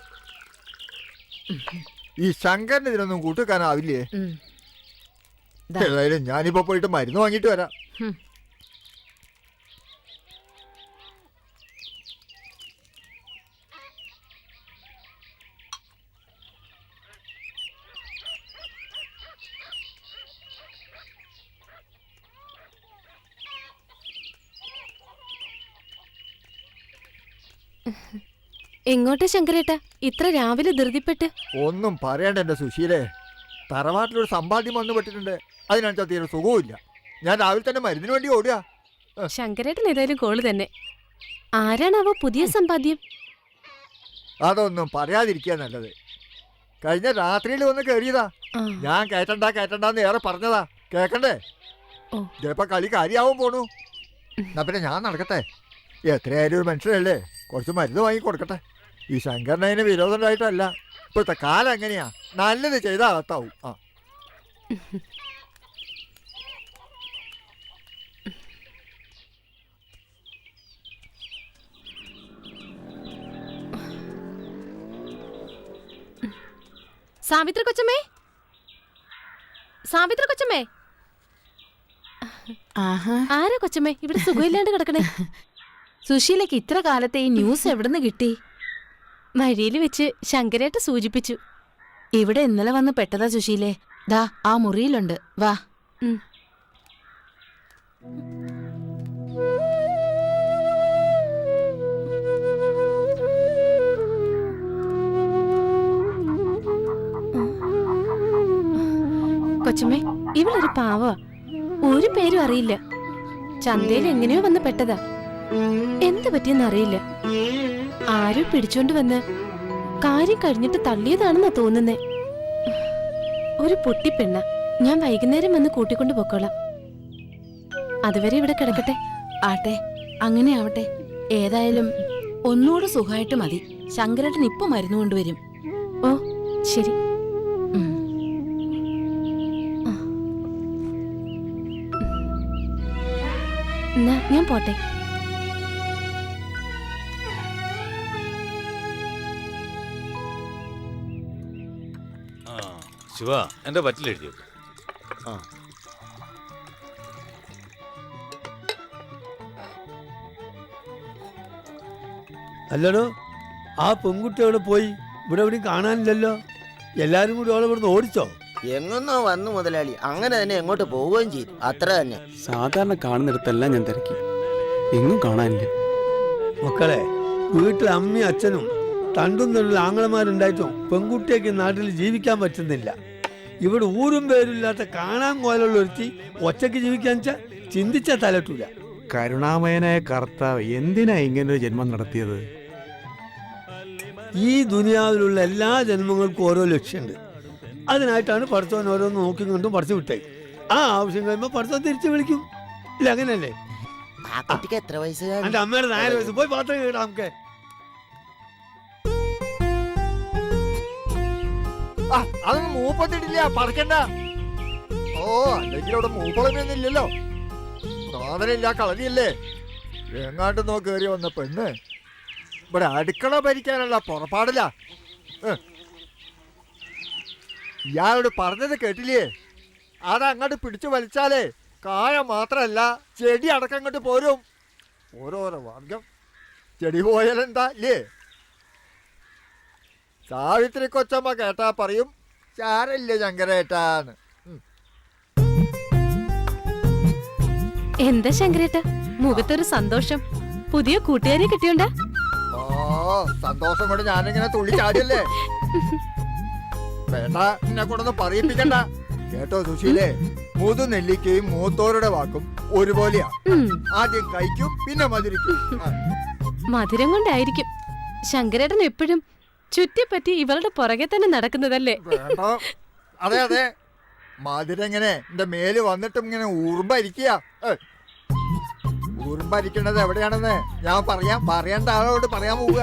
O: ഈ ശങ്കരന് ഇതിനൊന്നും കൂട്ടുവെക്കാനാവില്ലേ? ഏതായാലും ഞാനിപ്പോ പോയിട്ട് മരുന്ന് വാങ്ങിയിട്ട് വരാം.
L: എങ്ങോട്ടാ ശങ്കരേട്ടാ ഇത്ര രാവിലെ ധൃതിപ്പെട്ട്?
O: ഒന്നും പറയണ്ട എന്റെ സുശീലേ. തറവാട്ടിലൊരു സമ്പാദ്യം വന്നു പെട്ടിട്ടുണ്ട്. അതിനനുസരിച്ച് തീരെ സുഖവുമില്ല. ഞാൻ രാവിലെ തന്നെ മരുന്നിന് വേണ്ടി ഓടുക.
L: ശങ്കരേട്ടൻ ഏതായാലും കോള് തന്നെ. ആരാണാവോ പുതിയ സമ്പാദ്യം?
O: അതൊന്നും പറയാതിരിക്കുക നല്ലത്. കഴിഞ്ഞ രാത്രിയിൽ വന്ന് കയറിയതാ. ഞാൻ കയറ്റണ്ടെന്ന് ഏറെ പറഞ്ഞതാ. കേക്കണ്ടേ? ഇതേപ്പോ കളി കാര്യാവും പോണു. എന്നാ പിന്നെ ഞാൻ നടക്കട്ടെ. എത്രയായാലും ഒരു മനുഷ്യരല്ലേ, കുറച്ച് മരുന്ന് വാങ്ങി കൊടുക്കട്ടെ. ഈ ശങ്കരനതിന് വിരോധം ഉണ്ടായിട്ടല്ല. ഇപ്പോഴത്തെ കാലം എങ്ങനെയാ? നല്ലത് ചെയ്താൽ അകത്താവും. ആ
L: സാവിത്രി കൊച്ചമ്മേ, സാവിത്രി കൊച്ചമ്മേ. ആരാ കൊച്ചമ്മേ ഇവിടെ സുഖമില്ലാണ്ട് കിടക്കണേ? സുശീലക്ക് ഇത്ര കാലത്തെ ഈ ന്യൂസ് എവിടുന്ന് കിട്ടി? വഴിയിൽ വെച്ച് ശങ്കരേട്ട സൂചിപ്പിച്ചു. ഇവിടെ ഇന്നലെ വന്ന് പെട്ടതാ സുശീലേ. ദാ ആ മുറിയിലുണ്ട്, വാ. കൊച്ചമ്മേ, ഇവളൊരു പാവ. ഒരു പേരും അറിയില്ല. ചന്തയിൽ എങ്ങനെയോ വന്ന് പെട്ടതാ. എന്ത് പറ്റിയെന്ന് അറിയില്ല. ആരോ പിടിച്ചോണ്ട് വന്ന് കാര്യം കഴിഞ്ഞിട്ട് തള്ളിയതാണെന്നാ തോന്നുന്നേ. ഒരു പൊട്ടിപ്പെണ്ണ. ഞാൻ വൈകുന്നേരം വന്ന് കൂട്ടിക്കൊണ്ട് പൊക്കോളാം. അതുവരെ ഇവിടെ കിടക്കട്ടെ. ആട്ടെ, അങ്ങനെ ആവട്ടെ. ഏതായാലും ഒന്നുകൂടെ സുഖമായിട്ട് മതി. ശങ്കരേട്ടൻ ഇപ്പൊ മരുന്ന് കൊണ്ടുവരും. ഓ ശരി. എന്നാ ഞാൻ പോട്ടെ.
D: ശിവ, എന്റെ പറ്റിലെഴുതിയോ?
I: അല്ലടോ, ആ പെൺകുട്ടി അവിടെ പോയി? ഇവിടെ എവിടെയും കാണാനില്ലല്ലോ. എല്ലാരും കൂടി അവളെ ഇവിടുന്ന് ഓടിച്ചോ?
F: എങ്ങൊന്നോ വന്നു മുതലാളി. അങ്ങനെ തന്നെ എങ്ങോട്ട് പോവുകയും ചെയ്തു. അത്ര തന്നെ.
B: സാധാരണ കാണുന്നിടത്തെല്ലാം ഞാൻ തിരക്കി, എങ്ങും കാണാനില്ല.
I: മക്കളെ, വീട്ടിൽ അമ്മയും അച്ഛനും തണ്ടും തൊഴിൽ ആങ്ങളമാരുണ്ടായിട്ടും പെൺകുട്ടിയൊക്കെ നാട്ടിൽ ജീവിക്കാൻ പറ്റുന്നില്ല. ഇവിടെ ഊരും പേരില്ലാത്ത കാണാൻ കോലുള്ള ഒരുത്തി ഒറ്റയ്ക്ക് ജീവിക്കാൻ ചിന്തിച്ച തലട്ടൂല.
A: കരുണാമയനായ കർത്താവ് എന്തിനാ ഇങ്ങനൊരു ജന്മം നടത്തിയത്?
I: ഈ ദുനിയാവിലുള്ള എല്ലാ ജന്മങ്ങൾക്കും ഓരോ ലക്ഷ്യമുണ്ട്. അതിനായിട്ടാണ് പഠിത്തവൻ ഓരോന്ന് നോക്കിയും കണ്ടും പഠിച്ചു വിട്ടേ. ആ ആവശ്യം കഴിയുമ്പോൾ പഠിത്തം തിരിച്ചു വിളിക്കും. ഇല്ല, അങ്ങനല്ലേ?
F: എത്ര വയസ്സ്?
I: എന്റെ അമ്മയുടെ 4 വയസ്സ്. പോയി പാത്രം കേടാ നമുക്ക്.
O: അതൊന്നും മൂപ്പത്തിട്ടില്ല, പറക്കണ്ട. ഓ, അല്ലെങ്കിൽ അവിടെ മൂപ്പളമൊന്നുമില്ലല്ലോ. സാധനമില്ല, കളരിയല്ലേ. എങ്ങാണ്ട് നോ കയറി വന്ന പെണ്ണ് ഇവിടെ അടുക്കള ഭരിക്കാനുള്ള പുറപ്പാടില്ല. ഇയാളോട് പറഞ്ഞത് കേട്ടില്ലേ? അതങ്ങോട്ട് പിടിച്ചു വലിച്ചാലേ കായ മാത്രല്ല ചെടി അടക്കം അങ്ങോട്ട് പോരും. ഓരോരോ വർഗം. ചെടി പോയാലെന്താ ഇല്ലേ? സാവിത്രി കൊച്ചമ്മ കേട്ടാ പറയും ചാരല്ലേ ശങ്കരേട്ടാന്ന്.
L: എന്താ ശങ്കരേട്ട മുഖത്തൊരു സന്തോഷം? പുതിയ കൂട്ടുകാരെ കിട്ടിയോണ്ടാ?
O: ഓ, സന്തോഷം കൊണ്ട് ഞാനിങ്ങനെ തുള്ളി ചാടിയല്ലേ. വേണ്ട, എന്നെ കൊണ്ടൊന്ന് പറയിപ്പിക്കണ്ട കേട്ടോ സുശീലേ. മുതു നെല്ലിക്കയും മൂത്തോരുടെ വാക്കും ഒരുപോലെയാ. ആദ്യം കഴിക്കും, പിന്നെ മധുരിക്കും.
L: മധുരം കൊണ്ടായിരിക്കും ശങ്കരേട്ടൻ എപ്പോഴും ചുറ്റിപ്പറ്റി ഇവളുടെ പുറകെ തന്നെ നടക്കുന്നതല്ലേ?
O: വേണ്ട, അതെ അതെ. മധുരം ഇങ്ങനെ എന്റെ മേല് വന്നിട്ടും ഇങ്ങനെ ഊർമ്പരിക്കുക. ഊർമ്പരിക്കണത് എവിടെയാണെന്ന് ഞാൻ പറയേണ്ട ആളോട് പറയാൻ പോവുക.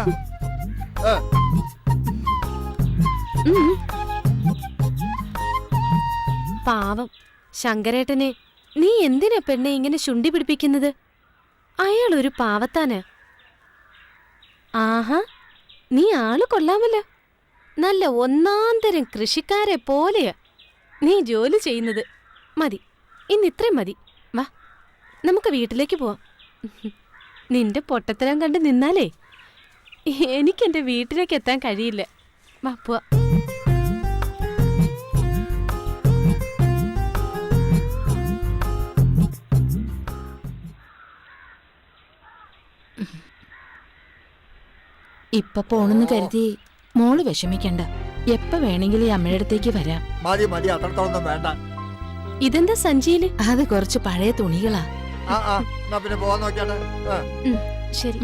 L: പാവം ശങ്കരേട്ടനെ നീ എന്തിനാ പെണ്ണെ ഇങ്ങനെ ശുണ്ടി പിടിപ്പിക്കുന്നത്? അയാൾ ഒരു പാവത്താന്. ആഹാ, നീ ആള് കൊള്ളാമല്ലോ. നല്ല ഒന്നാന്തരം കൃഷിക്കാരെ പോലെയാ നീ ജോലി ചെയ്യുന്നത്. മതി, ഇന്നിത്രയും മതി. വാ, നമുക്ക് വീട്ടിലേക്ക് പോവാം. നിന്റെ പൊട്ടത്തരം കണ്ട് നിന്നാലേ എനിക്കെന്റെ വീട്ടിലേക്ക് എത്താൻ കഴിയില്ല. വാ പോവാ. ഇപ്പൊ പോണെന്ന് കരുതി മോള് വിഷമിക്കണ്ട. എപ്പ വേണമെങ്കിലും ഈ അമ്മയുടെ അടുത്തേക്ക് വരാം.
O: മതി മതി, അത്രത്തോളം വേണ്ട.
L: ഇതെന്താ സഞ്ചിയില്? അത് കുറച്ച് പഴയ തുണികളാ.
O: പിന്നെ പോവാൻ നോക്കിയാട്ടെ.
L: ശരി.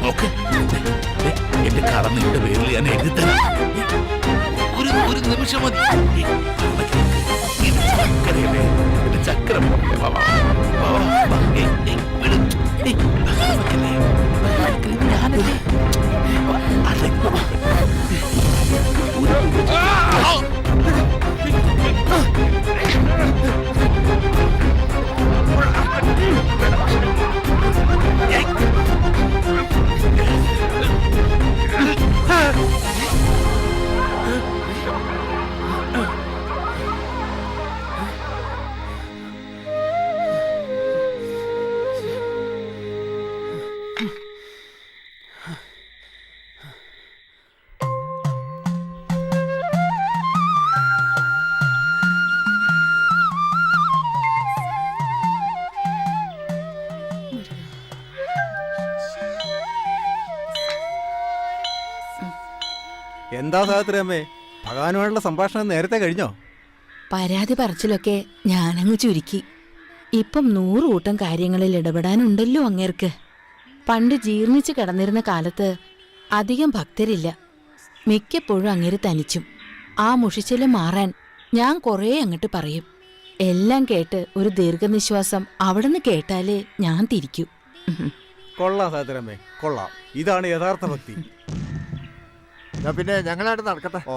E: നോക്ക്, എന്റെ കട നിന്റെ പേരിൽ ഞാൻ എഴുതി തരാം. ഒരു നിമിഷം മതി. ഇത് ചക്കരയല്ലേ, ഇത് ചക്കര പോലെ. വാ, വാ, വാ, വാ. വിട്. ഞാനല്ലേ
A: എന്താ സാവിത്രിയമ്മേ, ഭഗവാനുമായിട്ടുള്ള സംഭാഷണം നേരത്തെ കഴിഞ്ഞോ?
L: പരാതി പറച്ചിലൊക്കെ ഞാനങ്ങ് ചുരുക്കി. ഇപ്പം 100 കൂട്ടം കാര്യങ്ങളിൽ ഇടപെടാനുണ്ടല്ലോ അങ്ങേർക്ക്. പണ്ട് ജീർണിച്ച് കിടന്നിരുന്ന കാലത്ത് അധികം ഭക്തരില്ല. മിക്കപ്പോഴും അങ്ങേര് തനിച്ചും. ആ മുഷിച്ചില് മാറാൻ ഞാൻ കുറേ അങ്ങോട്ട് പറയും. എല്ലാം കേട്ട് ഒരു ദീർഘനിശ്വാസം അവിടുന്ന് കേട്ടാലേ ഞാൻ തിരിക്കൂ.
A: കൊള്ളാം സാവിത്രിയമ്മേ, കൊള്ളാം. ഇതാണ് യഥാർത്ഥ ഭക്തി.
O: പിന്നെ ഞങ്ങളായിട്ട് നടക്കട്ടെ.
A: ഓ,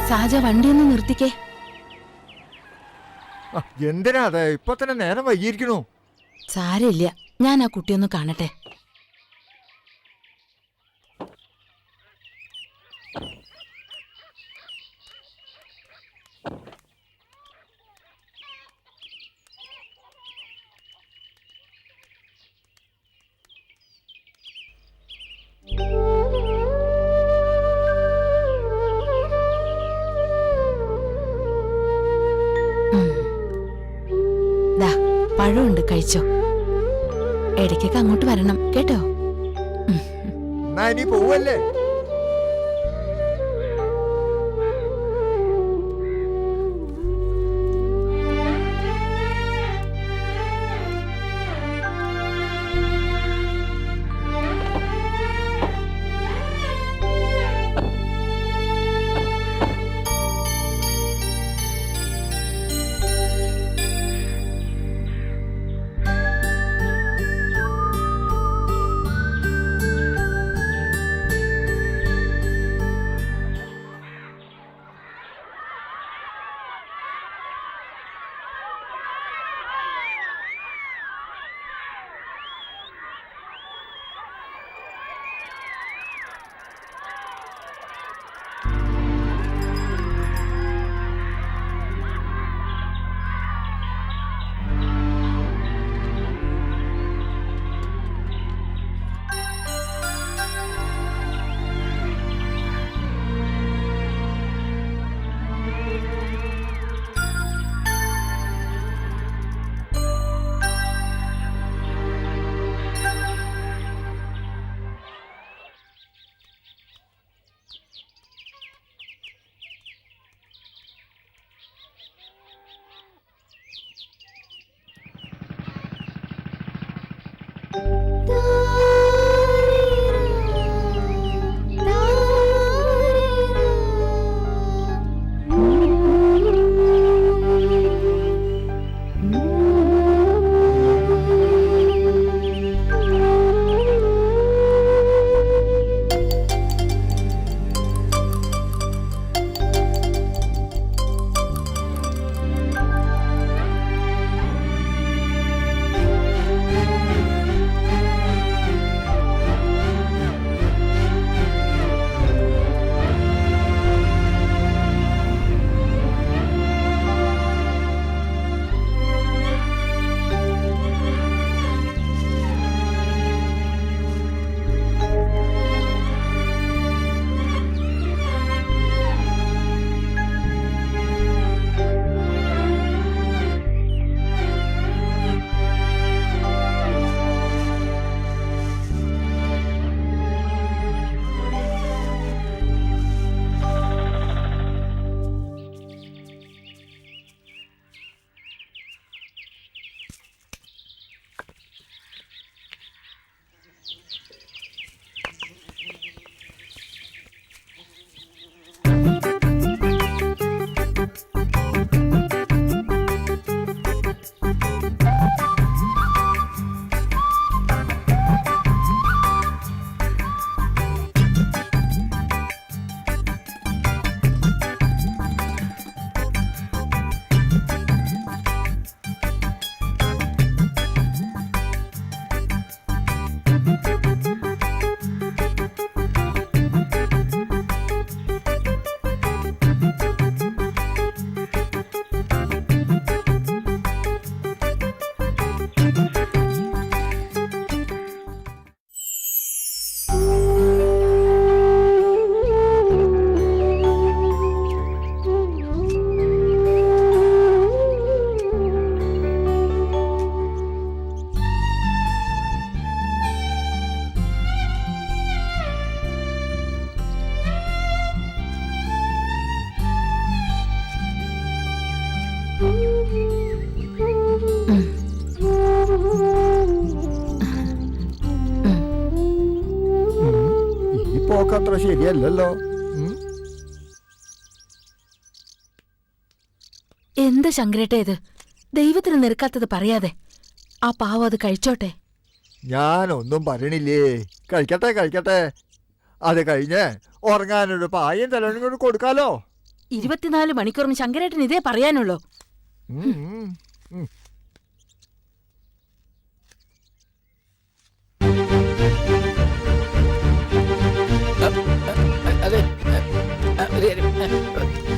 L: സാജ വണ്ടിയൊന്ന് നിർത്തിക്കേ.
O: എന്തിനാ അതെ, ഇപ്പൊ തന്നെ നേരം വൈകിയിരിക്കണു.
L: സാരമില്ല, ഞാൻ ആ കുട്ടിയൊന്ന് കാണട്ടെ. പഴമുണ്ട്, കഴിച്ചോ. ഇടയ്ക്കൊക്കെ അങ്ങോട്ട് വരണം കേട്ടോ.
O: എന്നാ ഇനി പോവല്ലേ? ഈ പോക്കത്ര ശരിയല്ലല്ലോ.
L: എന്താ ശങ്കരേട്ട ഇത്? ദൈവത്തിന് നിരക്കാത്തത് പറയാതെ ആ പാവം അത് കഴിച്ചോട്ടെ.
O: ഞാനൊന്നും പറയണില്ലേ. കഴിക്കട്ടെ കഴിക്കട്ടെ. അത് കഴിഞ്ഞ് ഉറങ്ങാനൊരു പായും തലവനും കൊണ്ട് കൊടുക്കാലോ.
L: 24 മണിക്കൂറും ശങ്കരേട്ടൻ ഇതേ പറയാനുള്ളൂ.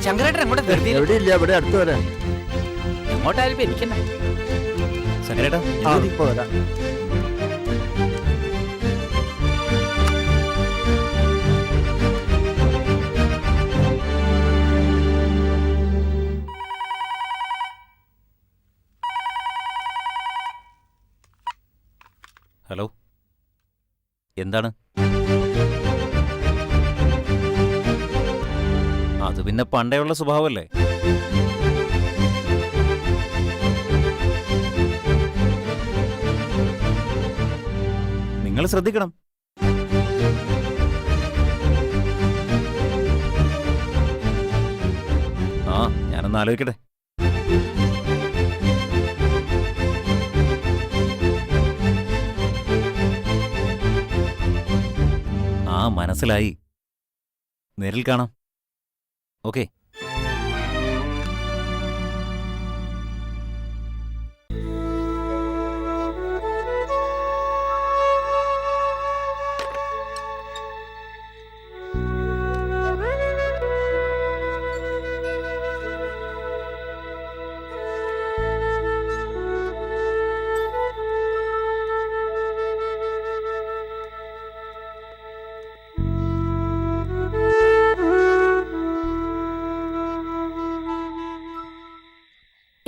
G: ശങ്കരേട്ടൻ എങ്ങോട്ടാ ധൃതി?
O: എവിടെയില്ല, ഇവിടെ അടുത്ത് വരാം.
G: എങ്ങോട്ടായാലും ഇരിക്കണ്ട.
C: ശങ്കരേട്ടാ
O: ഇപ്പൊ വരാം.
C: ഹലോ, എന്താണ്? അത് പിന്നെ പണ്ടേയുള്ള സ്വഭാവമല്ലേ. നിങ്ങൾ ശ്രദ്ധിക്കണം. ആ, ഞാനൊന്ന് ആലോചിക്കട്ടെ. ആ, മനസ്സിലായി. നേരിൽ കാണാം. ഓക്കെ.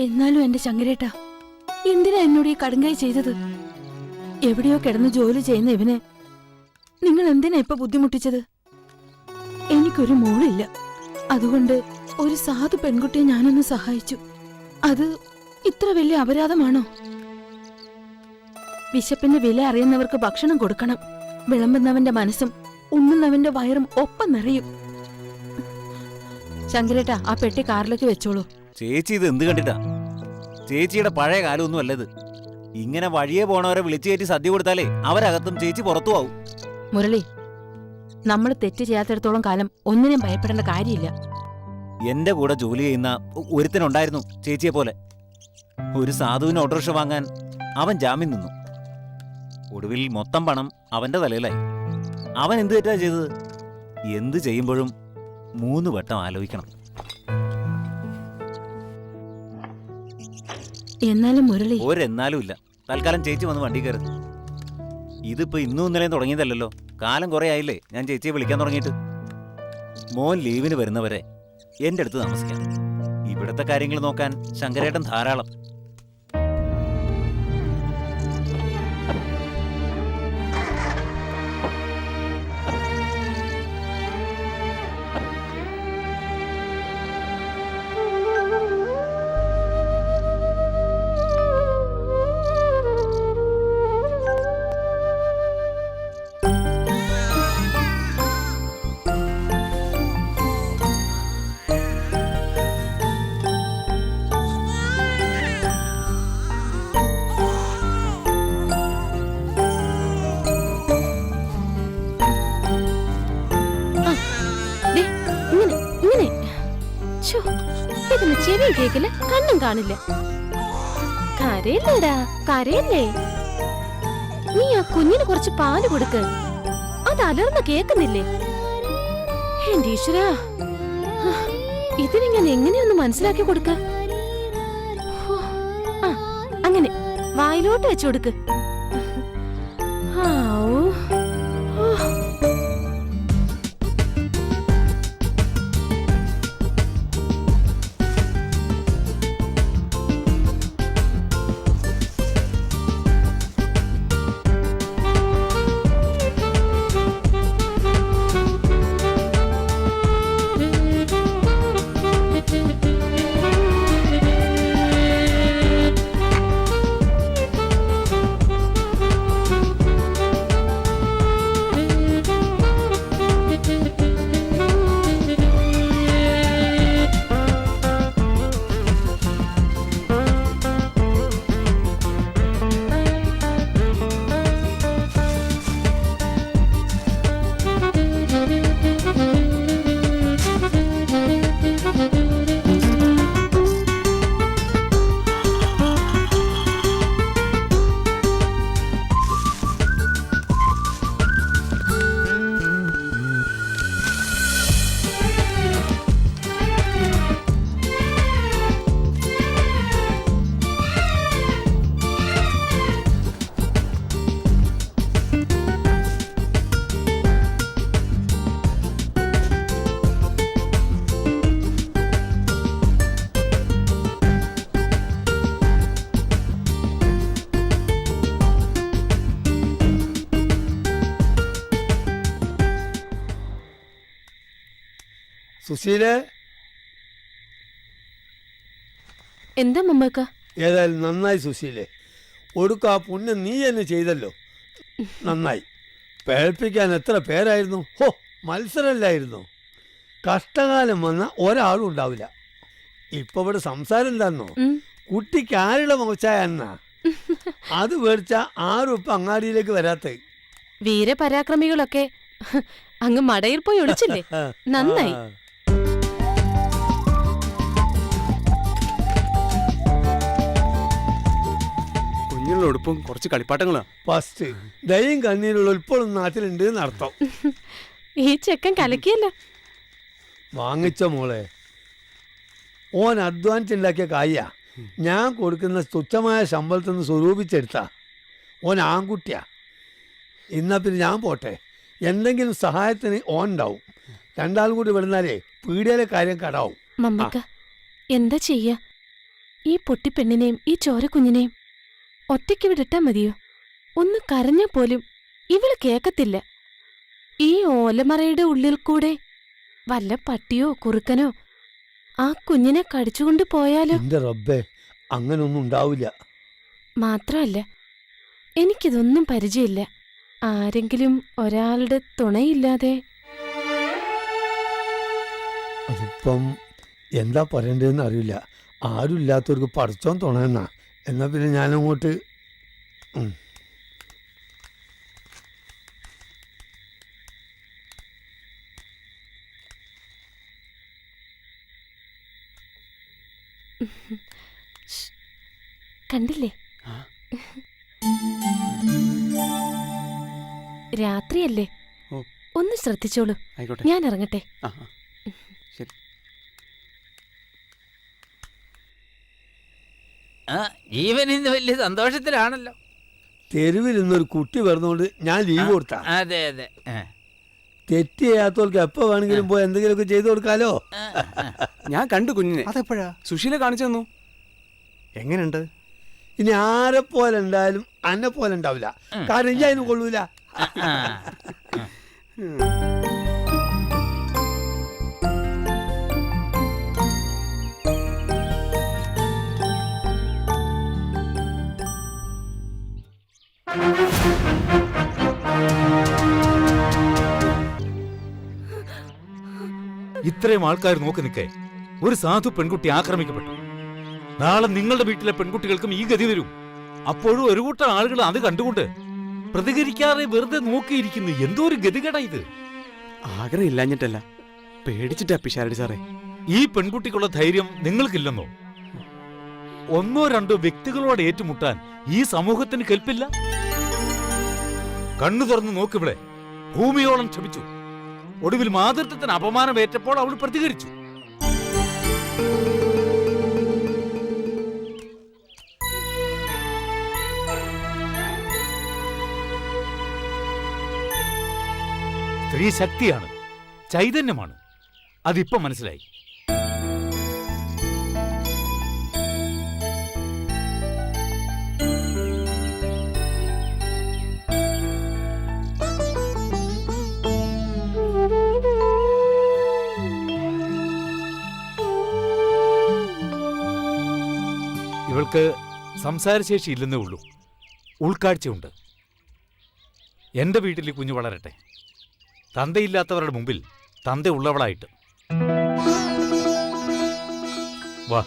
L: എന്നാലും എന്റെ ശങ്കരേട്ട, എന്തിനാ എന്നോട് ഈ കടുങ്കൈ ചെയ്തത്? എവിടെയോ കിടന്ന് ജോലി ചെയ്യുന്ന ഇവനെ നിങ്ങൾ എന്തിനാ ഇപ്പൊ ബുദ്ധിമുട്ടിച്ചത്? എനിക്കൊരു മോളില്ല. അതുകൊണ്ട് ഒരു സാധു പെൺകുട്ടിയെ ഞാനൊന്ന് സഹായിച്ചു. അത് ഇത്ര വലിയ അപരാധമാണോ? വിശപ്പിന്റെ വില അറിയുന്നവർക്ക് ഭക്ഷണം കൊടുക്കണം. വിളമ്പുന്നവന്റെ മനസ്സും ഉണ്ണുന്നവന്റെ വയറും ഒപ്പം നിറയും. ശങ്കരേട്ട, ആ പെട്ടി കാറിലേക്ക് വെച്ചോളൂ.
C: ചേച്ചി ഇത് എന്ത് കണ്ടിട്ടാ? ചേച്ചിയുടെ പഴയ കാലമൊന്നും അല്ലത്. ഇങ്ങനെ വഴിയെ പോണവരെ വിളിച്ചു കയറ്റി സദ്യ കൊടുത്താലേ അവരകത്തും ചേച്ചി പുറത്തു ആവും.
L: മുരളി, നമ്മൾ തെറ്റ് ചെയ്യാത്തിടത്തോളം കാലം ഒന്നിനും ഭയപ്പെടേണ്ട കാര്യമില്ല.
C: എന്റെ കൂടെ ജോലി ചെയ്യുന്ന ഒരുത്തനുണ്ടായിരുന്നു ചേച്ചിയെ പോലെ. ഒരു സാധുവിന് ഓട്ടോറിക്ഷ വാങ്ങാൻ അവൻ ജാമ്യം നിന്നു. ഒടുവിൽ മൊത്തം പണം അവന്റെ തലയിലായി. അവൻ എന്ത് തെറ്റാ ചെയ്തത്? എന്ത് ചെയ്യുമ്പോഴും 3 വട്ടം ആലോചിക്കണം.
L: എന്നാലും മുരളി,
C: ഒരെന്നാലും ഇല്ല. തൽക്കാലം ചേച്ചി വന്ന് വണ്ടി കയറുന്നു. ഇതിപ്പോ ഇന്നും ഇന്നലെയും തുടങ്ങിയതല്ലോ. കാലം കുറെ ആയില്ലേ ഞാൻ ചേച്ചിയെ വിളിക്കാൻ തുടങ്ങിയിട്ട്. മോൻ ലീവിന് വരുന്നവരെ എന്റെ അടുത്ത് താമസിക്കാം. ഇവിടുത്തെ കാര്യങ്ങൾ നോക്കാൻ ശങ്കരേട്ടൻ ധാരാളം.
Q: ഇതിന് ചെവി കേക്കില്ല, കണ്ണും കാണില്ല. കരയില്ലേടാ, കരയില്ലേ? നീ ആ കുഞ്ഞിന് കുറച്ച് പാല് കൊടുക്ക്. അത് അലർന്ന് കേക്കുന്നില്ലേ? എന്റെ ഈശ്വരാ, ഇതിനെ ഞാൻ എങ്ങനെയൊന്ന് മനസ്സിലാക്കി കൊടുക്ക? അങ്ങനെ വായിലോട്ട് വെച്ചു കൊടുക്ക്.
I: സുശീലേ,
Q: എന്താ മമ്മക്ക?
I: ഏതായാലും നന്നായി സുശീലേ. ഒടുക്ക ആ പുണ്യം നീ തന്നെ ചെയ്തല്ലോ, നന്നായി. പേഴ്പ്പിക്കാൻ എത്ര പേരായിരുന്നു. ഹോ, മത്സരമല്ലായിരുന്നു. കഷ്ടകാലം വന്ന ഒരാളും ഉണ്ടാവില്ല. ഇപ്പൊ ഇവിടെ സംസാരം എന്താന്നോ, കുട്ടിക്ക് ആരുടെ മോശായ എന്നാ അത് മേടിച്ച ആരും ഇപ്പൊ അങ്ങാടിയിലേക്ക് വരാത്ത.
Q: വീരപരാക്രമികളൊക്കെ അങ്ങ് മടയിൽ പോയി ഒളിച്ചില്ലേ? നന്നായി.
B: കുഞ്ഞുള്ള ഉടുപ്പും കുറച്ച് കളിപ്പാട്ടങ്ങളാ.
I: ഫസ്റ്റ് ദയും കണ്ണീരുള്ള ഇപ്പോഴും നാട്ടിലുണ്ട് എന്നർത്ഥം.
Q: ഈ ചെക്കൻ കലക്കിയല്ലോ.
I: വാങ്ങിച്ച മോളെ, ഓൻ അധ്വാനിച്ചുണ്ടാക്കിയ കായ ഞാൻ കൊടുക്കുന്ന തുച്ഛമായ ശമ്പളത്തിൽ നിന്ന് സ്വരൂപിച്ചെടുത്താ. ഓൻ ആൺകുട്ടിയാ. എന്നാ പിന്നെ ഞാൻ പോട്ടെ, എന്തെങ്കിലും സഹായത്തിന് ഓൻ ഉണ്ടാവും. രണ്ടാളും കൂടി വിടുന്നാലേ പീടിയയിലെ കാര്യം കടാവും.
Q: മമ്മക്ക, എന്താ ചെയ്യാ? ഈ പൊട്ടിപ്പെണ്ണിനെയും ഈ ചോരക്കുഞ്ഞിനെയും ഒറ്റയ്ക്ക് വിടിട്ടാ മതിയോ? ഒന്ന് കരഞ്ഞാ പോലും ഇവള് കേക്കത്തില്ല. ഈ ഓലമറയുടെ ഉള്ളിൽ കൂടെ വല്ല പട്ടിയോ കുറുക്കനോ ആ കുഞ്ഞിനെ കടിച്ചുകൊണ്ട് പോയാലോ?
I: എന്റെ റബ്ബേ, അങ്ങനൊന്നും ഉണ്ടാവില്ല.
Q: മാത്രമല്ല, എനിക്കിതൊന്നും പരിചയമില്ല. ആരെങ്കിലും ഒരാളുടെ തുണയില്ലാതെ.
I: അതിപ്പം എന്താ പറയണ്ടതെന്ന് അറിയില്ല. ആരും ഇല്ലാത്തവർക്ക് പഠിച്ചോൻ തുണയെന്നാ. എന്നാ പിന്നെ ഞാനങ്ങോട്ട്
Q: കണ്ടില്ലേ? രാത്രിയല്ലേ, ഒന്ന് ശ്രദ്ധിച്ചോളൂ. ഞാൻ ഇറങ്ങട്ടെ.
G: ജീവൻ ഇന്ന് വലിയ സന്തോഷത്തിലാണല്ലോ.
I: തെരുവിൽ നിന്നൊരു കുട്ടി വരുന്നോണ്ട് ഞാൻ ലീവ് കൊടുത്താ.
G: അതെ അതെ,
I: തെറ്റ് ചെയ്യാത്തവർക്ക് എപ്പോ വേണമെങ്കിലും പോയി എന്തെങ്കിലുമൊക്കെ ചെയ്തു കൊടുക്കാലോ.
B: ഞാൻ കണ്ടു കുഞ്ഞിനെ. അതെപ്പോഴാ? സുശീല കാണിച്ചു തന്നു.
A: എങ്ങനെയുണ്ട്?
I: ഇനി ആരെ പോലെ ഉണ്ടായാലും അന്നെ പോലെ ഉണ്ടാവില്ല. കാരണം ഇനി അതിന് കൊള്ളൂല.
D: ഇത്രയും ആൾക്കാർ നോക്കി നിൽക്കേ ഒരു സാധു പെൺകുട്ടി ആക്രമിക്കപ്പെട്ടു. നാളെ നിങ്ങളുടെ വീട്ടിലെ പെൺകുട്ടികൾക്കും ഈ ഗതി വരും. അപ്പോഴും ഒരു കൂട്ടം ആളുകൾ അത് കണ്ടുകൊണ്ട് പ്രതികരിക്കാതെ വെറുതെ നോക്കിയിരിക്കുന്നു. എന്തോ ഒരു ഗതികേടാ ഇത്.
B: ആഗ്രഹം ഇല്ലാഞ്ഞിട്ടല്ല, പേടിച്ചിട്ടാ പിഷാരടി സാറേ.
D: ഈ പെൺകുട്ടിക്കുള്ള ധൈര്യം നിങ്ങൾക്കില്ലെന്നോ? ഒന്നോ രണ്ടോ വ്യക്തികളോട് ഏറ്റുമുട്ടാൻ ഈ സമൂഹത്തിന് കെൽപ്പില്ല. കണ്ണു തുറന്ന് നോക്കിവിടെ ഭൂമിയോളം ക്ഷമിച്ചു. ഒടുവിൽ മാതൃത്വത്തിന് അപമാനമേറ്റപ്പോൾ അവൾ പ്രതികരിച്ചു. സ്ത്രീ ശക്തിയാണ്, ചൈതന്യമാണ്. അതിപ്പോ മനസ്സിലായി. ഇവൾക്ക് സംസാരശേഷി ഇല്ലെന്നേ ഉള്ളൂ, ഉൾക്കാഴ്ചയുണ്ട്. എന്റെ വീട്ടിൽ ഈ കുഞ്ഞു വളരട്ടെ, തന്തയില്ലാത്തവരുടെ മുമ്പിൽ തന്തയുള്ളവളായിട്ട്. വാ.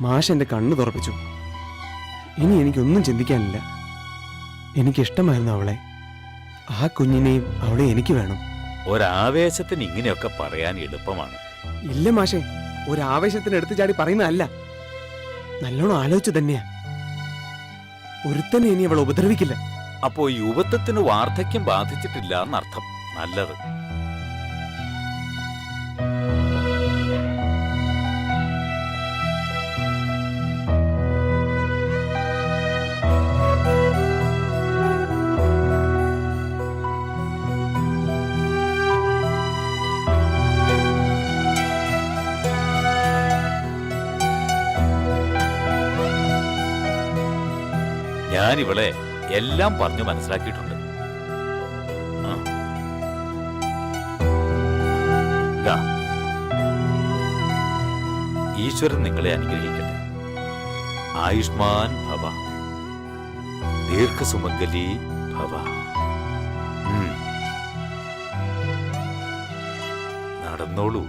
R: മാഷ് എൻ്റെ കണ്ണ് തുറപ്പിച്ചു. ഇനി എനിക്കൊന്നും ചിന്തിക്കാനില്ല. എനിക്കിഷ്ടമായിരുന്നു അവളെ. ആ കുഞ്ഞിനെയും അവളെ എനിക്ക് വേണം.
D: ഒരാവേശത്തിന് ഇങ്ങനെയൊക്കെ പറയാൻ എളുപ്പമാണ്.
R: ഇല്ല മാഷെ, ഒരാവേശത്തിന് എടുത്തു ചാടി പറയുന്നതല്ല. നല്ലോണം ആലോചിച്ചു തന്നെയാ. ഒരുത്തനെ ഇനി അവൾ ഉപദ്രവിക്കില്ല.
D: അപ്പോ യുവത്വത്തിന് വാർദ്ധക്യം ബാധിച്ചിട്ടില്ല എന്നർത്ഥം. നല്ലത്. ഞാനിവളെ എല്ലാം പറഞ്ഞു മനസ്സിലാക്കിയിട്ടുണ്ട്. ഈശ്വരൻ നിങ്ങളെ അനുഗ്രഹിക്കട്ടെ. ആയുഷ്മാൻ ഭവ, ദീർഘസുമംഗലി ഭവ. നടന്നോളൂ.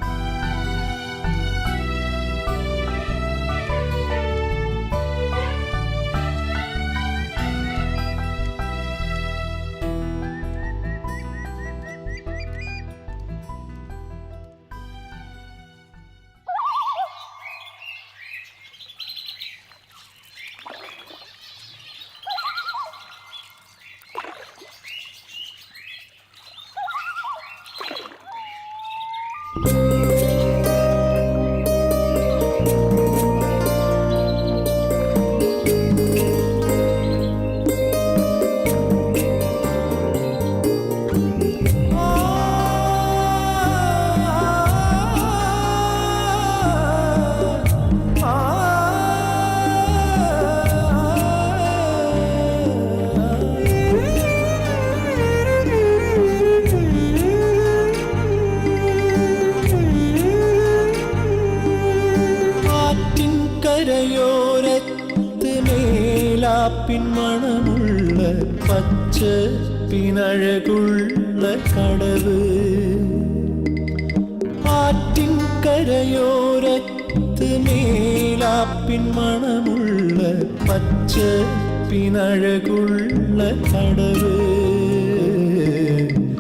S: പിൻമണമുള്ള പച്ച പിനഴകുള്ള കടവ്, ആറ്റിൻ കരയോരത്ത് മേലാപ്പിൻമണമുള്ള പച്ച പിനഴകുള്ള കടവ്,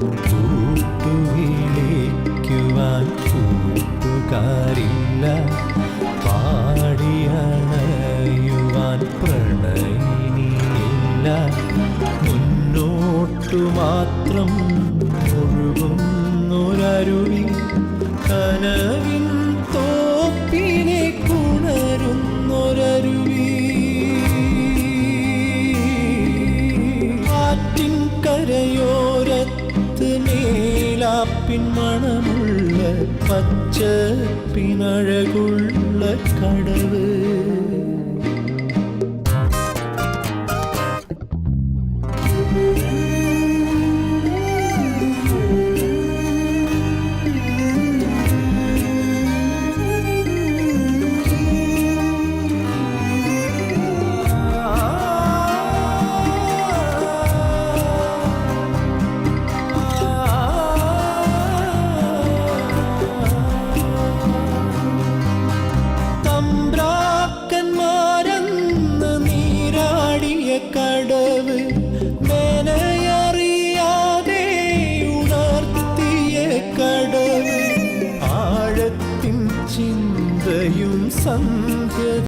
S: കൂട്ടുവിളിക്കുവാൻ കൂട്ടുകാരില്ല, പാടിയണയുവാൻ പ്രണയിനിയില്ല, മുന്നോട്ടു മാത്രം ഒഴുകുന്നൊരരുവി, കനവിൻ തോപ്പിനെ കുണരുന്നൊരരുവി. മണമുള്ള പച്ചപ്പിനഴകുള്ള കടവ്. തമ്പ്രാക്കന്മാരെന്ന് നീരാടിയ കടവ് മേനയറിയാതെ ഉണർത്തിയ കടവ് ആഴത്തിൻ ചിന്തയും സന്ധ്യ